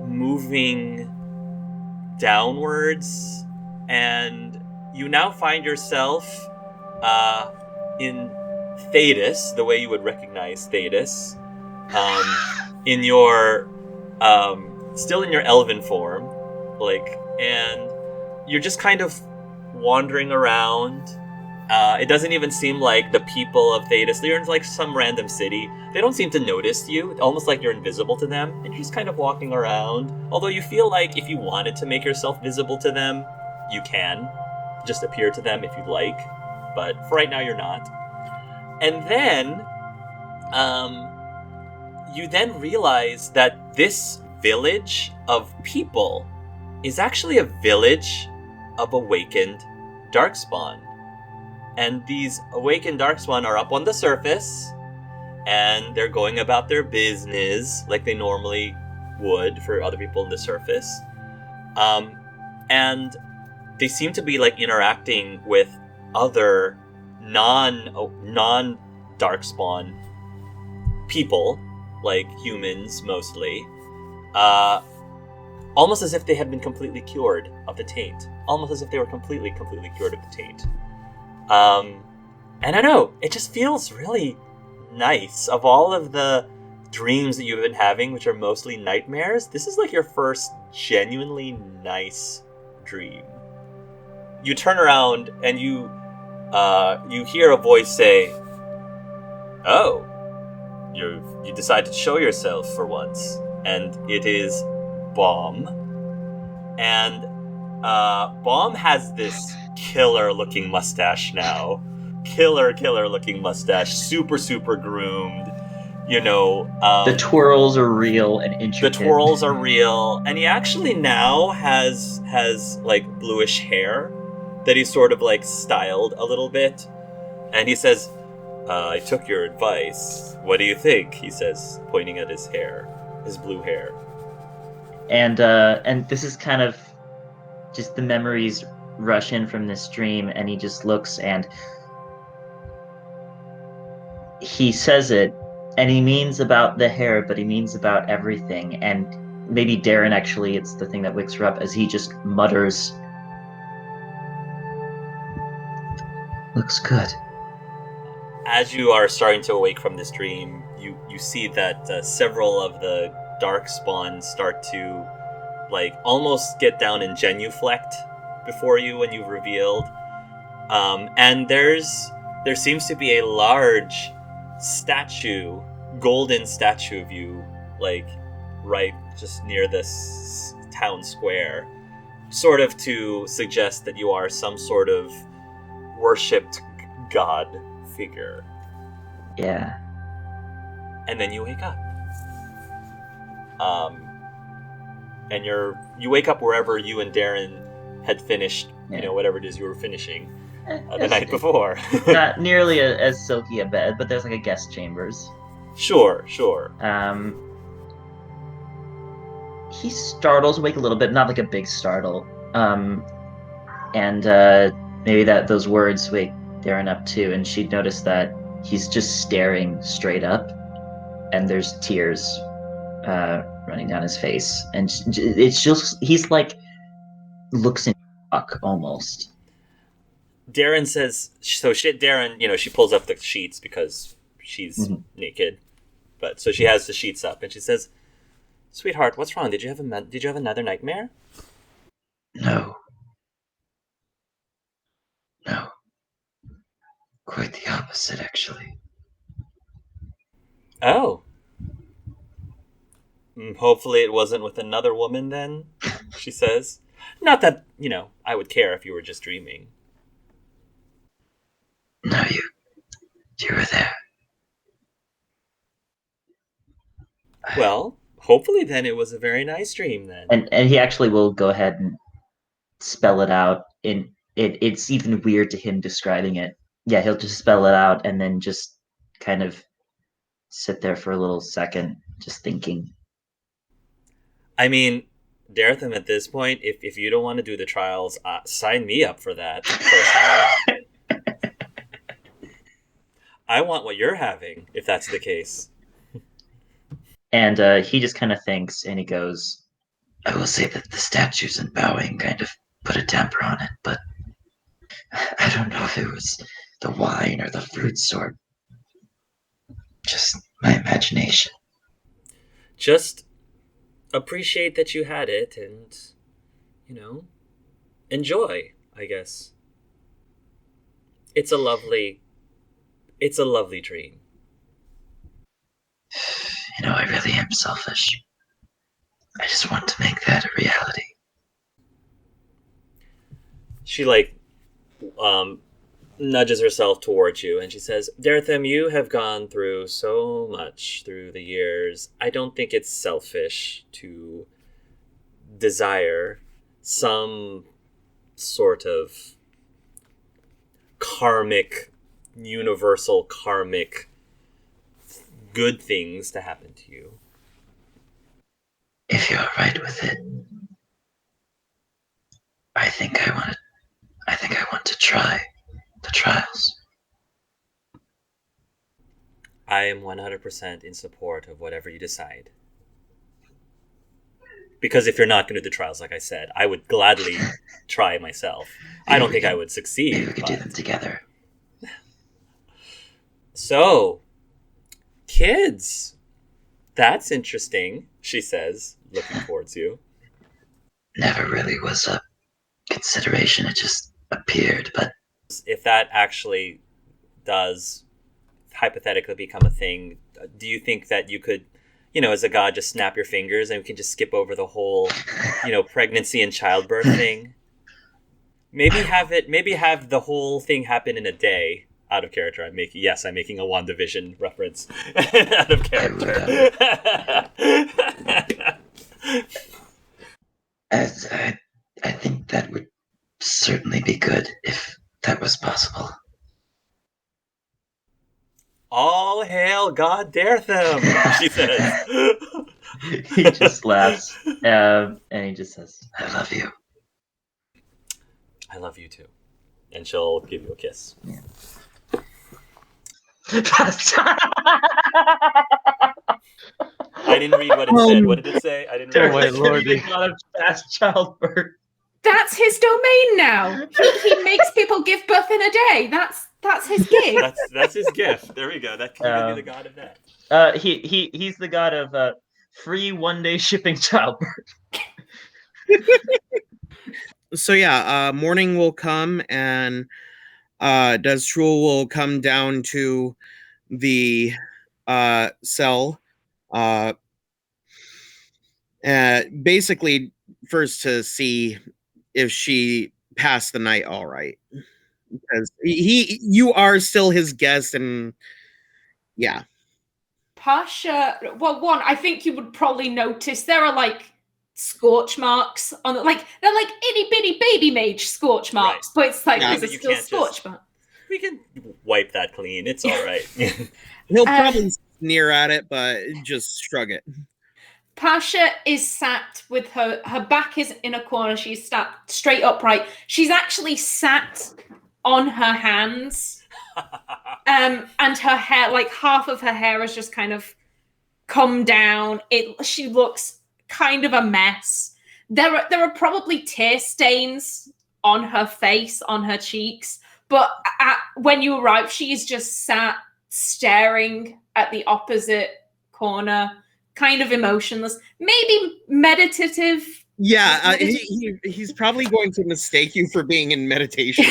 moving downwards, and you now find yourself in Thetis, the way you would recognize Thetis, in your still in your elven form, and you're just kind of wandering around. It doesn't even seem like the people of Thetis, you're in like some random city. They don't seem to notice you. It's almost like you're invisible to them, and you're just kind of walking around. Although you feel like if you wanted to make yourself visible to them, you can just appear to them if you'd like. But for right now, you're not. And then, you then realize that this village of people is actually a village of awakened darkspawn. And these awakened darkspawn are up on the surface, and they're going about their business like they normally would for other people on the surface. And they seem to be like interacting with other non-darkspawn people, like humans mostly, almost as if they had been completely cured of the taint. Almost as if they were completely cured of the taint. And I know, it just feels really nice. Of all of the dreams that you've been having, which are mostly nightmares, this is like your first genuinely nice dream. You turn around and you hear a voice say, "Oh, you decide to show yourself for once." And it is Bomb. And Bomb has this killer-looking mustache now. Killer-looking mustache. Super groomed. You know... the twirls are real and intricate. The twirls are real. And he actually now has like, bluish hair that he's sort of, like, styled a little bit. And he says, "I took your advice. What do you think?" he says, pointing at his hair. His blue hair. And this is kind of just the memories rush in from this dream, and he just looks and he says it, and he means about the hair, but he means about everything. And maybe Darren, actually, it's the thing that wakes her up, as he just mutters, "Looks good." As you are starting to awake from this dream, you see that several of the darkspawn start to, like, almost get down and genuflect before you when you've revealed. And there seems to be a large statue, golden statue of you, like, right just near this town square, sort of to suggest that you are some sort of worshipped god figure. Yeah. And then you wake up. And you wake up wherever you and Darren had finished, whatever it is you were finishing the night before. Not nearly as silky a bed, but there's like a guest chambers. Sure. He startles awake a little bit, not like a big startle. And maybe those words Darren up too, and she'd noticed that he's just staring straight up, and there's tears running down his face, and it's just he's like looks in shock almost. Darren says, Darren, she pulls up the sheets because she's naked, but so she has the sheets up, and she says, "Sweetheart, what's wrong? Did you have another nightmare?" No. Quite the opposite, actually. Oh. Hopefully it wasn't with another woman then, she says. Not that, I would care if you were just dreaming. No, you were there. Well, hopefully then it was a very nice dream then. And he actually will go ahead and spell it out. It's even weird to him describing it. Yeah, he'll just spell it out and then just kind of sit there for a little second, just thinking. I mean, Daretham, at this point, if you don't want to do the trials, sign me up for that. I want what you're having, if that's the case. And he just kind of thinks, and he goes, I will say that the statues and bowing kind of put a damper on it, but I don't know if it was the wine or the fruit sort. Just my imagination. Just appreciate that you had it and, enjoy, I guess. It's a lovely dream. I really am selfish. I just want to make that a reality. She, nudges herself towards you, and she says, Daretham, you have gone through so much through the years. I don't think it's selfish to desire some sort of universal karmic good things to happen to you. If you're right with it, I think I want to try the trials. I am 100% in support of whatever you decide. Because if you're not going to do the trials, like I said, I would gladly try myself. I don't think I would succeed. Maybe we could do them together. So, kids, that's interesting, she says, looking towards you. Never really was a consideration. It just appeared, but if that actually does hypothetically become a thing, do you think that you could, as a god, just snap your fingers and we can just skip over the whole, pregnancy and childbirth thing? Maybe have the whole thing happen in a day. Out of character, I'm making a WandaVision reference. Out of character. I think that would certainly be good if that was possible. All hail God Daretham, she says. He just laughs, and he just says, I love you. I love you too. And she'll give you a kiss. Yeah. I didn't read what it said. What did it say? I didn't read Wait, Lordy. God of fast childbirth. That's his domain now. He makes people give birth in a day. That's his gift. That's his gift. There we go. That can be the god of that. He's the god of free 1-day shipping childbirth. So morning will come, and Desrul will come down to the cell. Basically, first to see if she passed the night all right, because you are still his guest, and yeah. Pasha, well, one, I think you would probably notice there are scorch marks on they're itty bitty baby mage scorch marks, right. But it's there's still scorch marks. We can wipe that clean. It's all right. He'll probably sneer at it, but just shrug it. Pasha is sat with her back is in a corner. She's sat straight upright. She's actually sat on her hands. And her hair, like half of her hair has just kind of come down. She looks kind of a mess. There are probably tear stains on her face, on her cheeks. But when you arrive, she's just sat staring at the opposite corner, kind of emotionless, maybe meditative. Yeah, he's probably going to mistake you for being in meditation.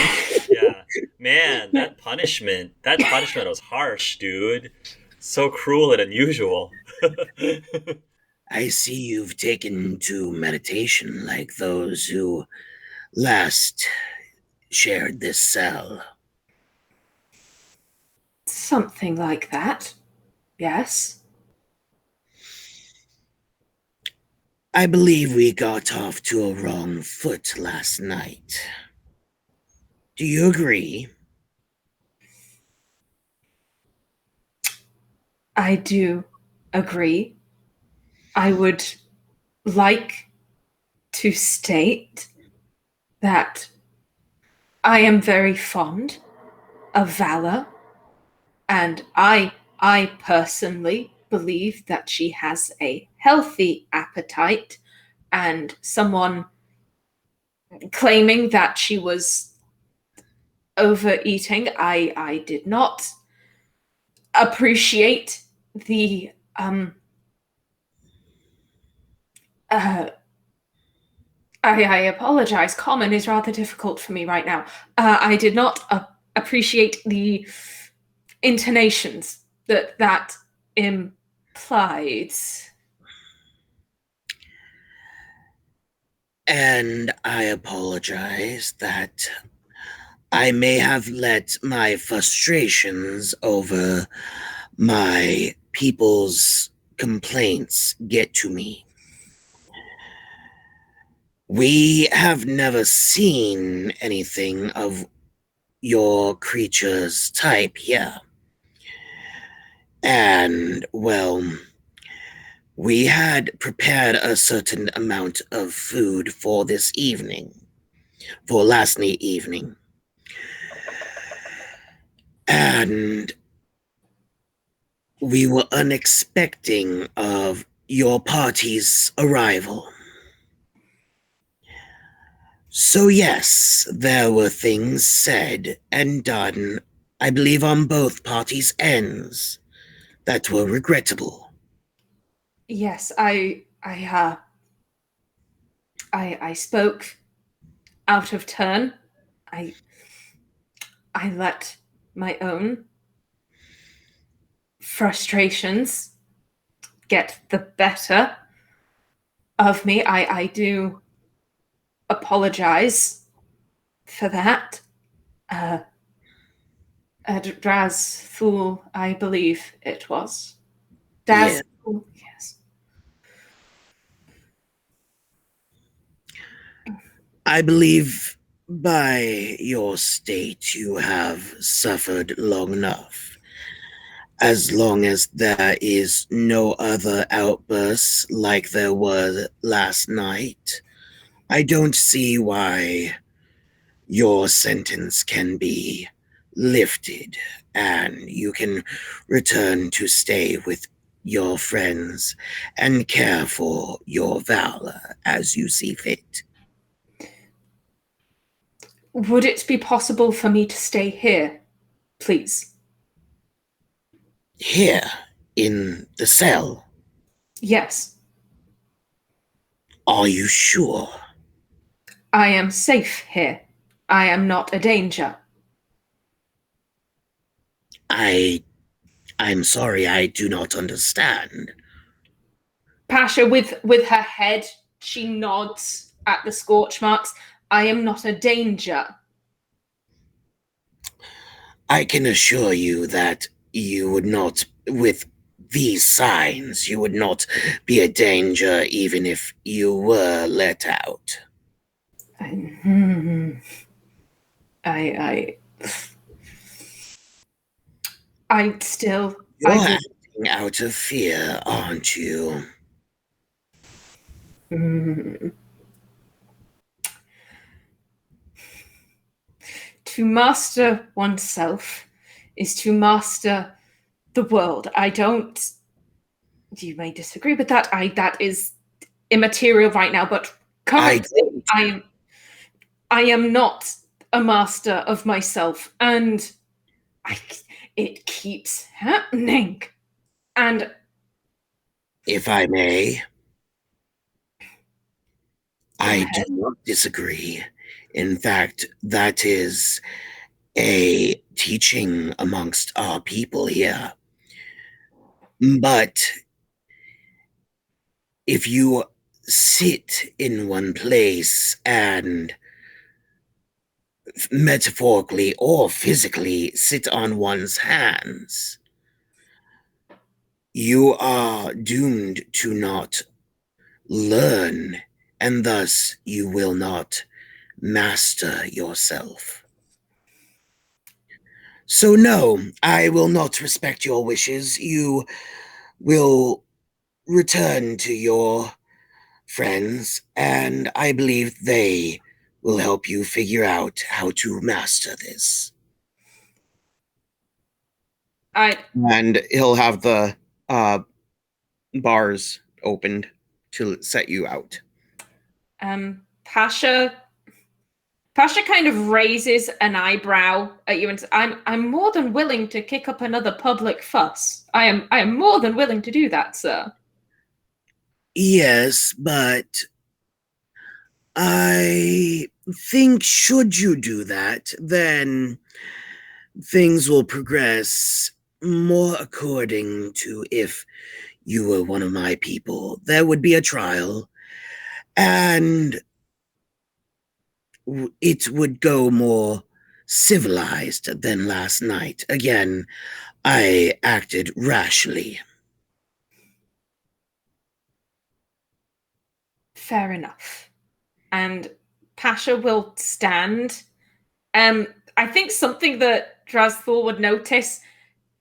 Yeah, man, that punishment was harsh, dude. So cruel and unusual. I see you've taken to meditation like those who last shared this cell. Something like that. Yes. I believe we got off to a wrong foot last night. Do you agree? I do agree. I would like to state that I am very fond of Valor, and I personally believe that she has a healthy appetite, and someone claiming that she was overeating, I did not appreciate the I apologize. Common is rather difficult for me right now. I did not appreciate the intonations that implied. And I apologize that I may have let my frustrations over my people's complaints get to me. We have never seen anything of your creature's type here. And, well, we had prepared a certain amount of food for this evening, for last night evening. And we were unexpecting of your party's arrival. So yes, there were things said and done, I believe on both parties' ends, that were regrettable. Yes, I spoke out of turn. I let my own frustrations get the better of me. I do apologize for that. Draz Thul, I believe it was. Daz Thul, yes. I believe by your state you have suffered long enough. As long as there is no other outbursts like there was last night, I don't see why your sentence can be lifted and you can return to stay with your friends and care for your Valor as you see fit. Would it be possible for me to stay here, please? Here, in the cell? Yes. Are you sure? I am safe here. I am not a danger. I'm sorry, I do not understand. Pasha, with her head, she nods at the scorch marks. I am not a danger. I can assure you that you would not, with these signs, you would not be a danger even if you were let out. I still... You're acting out of fear, aren't you? to master oneself is to master the world. You may disagree with that. That is immaterial right now, but currently I am not a master of myself, and it keeps happening. And if I may, I do not disagree. In fact, that is a teaching amongst our people here. But if you sit in one place and metaphorically or physically sit on one's hands, you are doomed to not learn, and thus you will not master yourself. So no, I will not respect your wishes. You will return to your friends, and I believe they will help you figure out how to master this. And he'll have the bars opened to set you out. Pasha kind of raises an eyebrow at you and says, I'm more than willing to kick up another public fuss. I am more than willing to do that, sir. Yes, but I think should you do that, then things will progress more according to if you were one of my people. There would be a trial, and it would go more civilized than last night. Again, I acted rashly. Fair enough. And Pasha will stand. I think something that Drazthor would notice,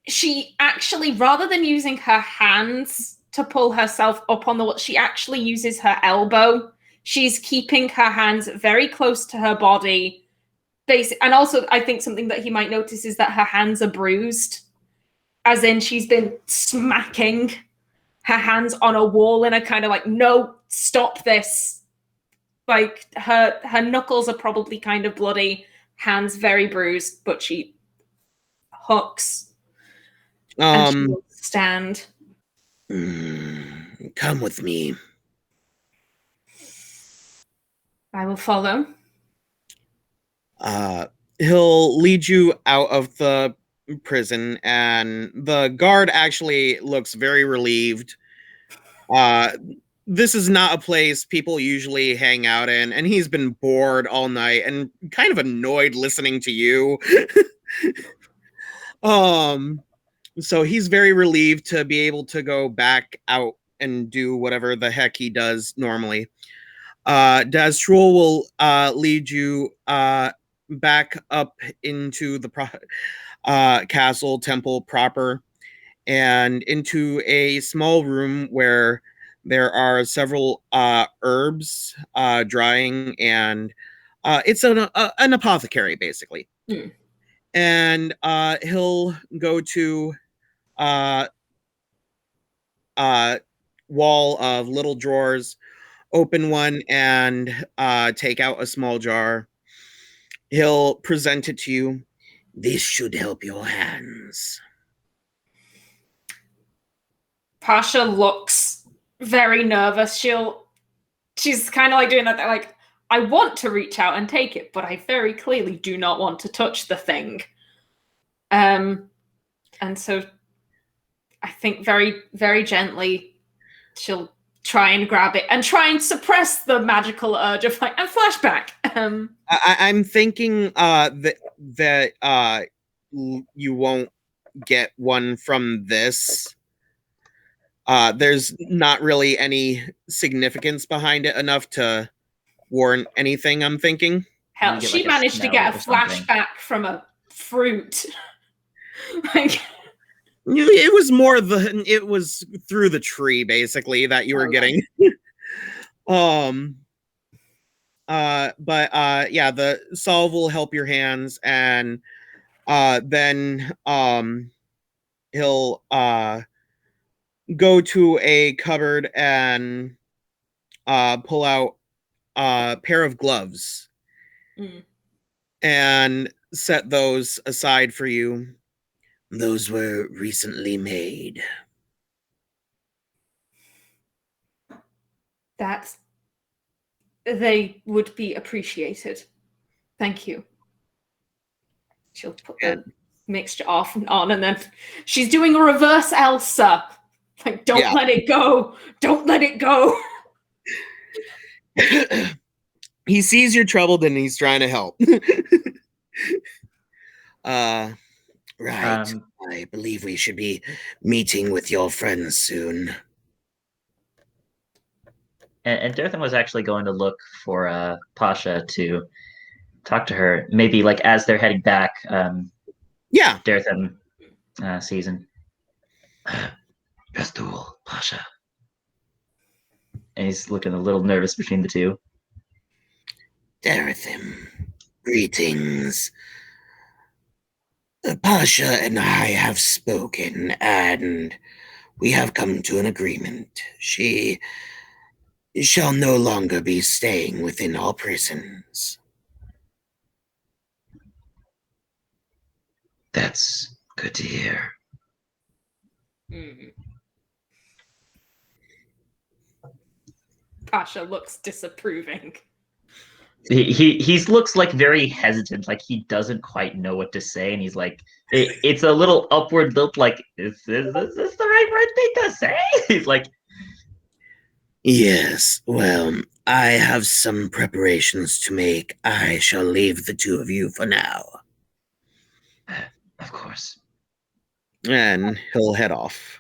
she actually, rather than using her hands to pull herself up on the wall, she actually uses her elbow. She's keeping her hands very close to her body. And also, I think something that he might notice is that her hands are bruised, as in she's been smacking her hands on a wall in a kind of like, no, stop this. Like her knuckles are probably kind of bloody, hands very bruised, but she hooks and she will stand. Come with me. I will follow. He'll lead you out of the prison, and the guard actually looks very relieved. This is not a place people usually hang out in, and he's been bored all night and kind of annoyed listening to you. So he's very relieved to be able to go back out and do whatever the heck he does normally. Daztrul will lead you back up into the castle temple proper, and into a small room where there are several herbs drying, and it's an apothecary basically. And he'll go to wall of little drawers, open one, and take out a small jar. He'll present it to you. This should help your hands. Pasha looks very nervous. She's kind of like doing that, like, I want to reach out and take it, but I very clearly do not want to touch the thing. And so I think very, very gently she'll try and grab it and try and suppress the magical urge of like, and flashback. I'm thinking that you won't get one from this. There's not really any significance behind it enough to warrant anything, I'm thinking. Hell, she managed to get a flashback from a fruit. Like, it was through the tree basically that you were getting. Yeah, the salve will help your hands, and then he'll go to a cupboard and pull out a pair of gloves and set those aside for you. Those were recently made. They would be appreciated. Thank you. She'll put the mixture off and on, and then she's doing a reverse Elsa. Like, don't let it go. Don't let it go. He sees you're troubled and he's trying to help. Right. I believe we should be meeting with your friends soon. And Dirthan was actually going to look for Pasha to talk to her. Maybe like as they're heading back. Yeah. Dirthan sees him. Rastul, Pasha. And he's looking a little nervous between the two. Darethim, greetings. Pasha and I have spoken, and we have come to an agreement. She shall no longer be staying within our prisons. That's good to hear. Pasha looks disapproving. He looks like very hesitant, like he doesn't quite know what to say, and he's like, it's a little upward look, like is this the right thing to say? He's like, yes. Well, I have some preparations to make. I shall leave the two of you for now. Of course. And he'll head off.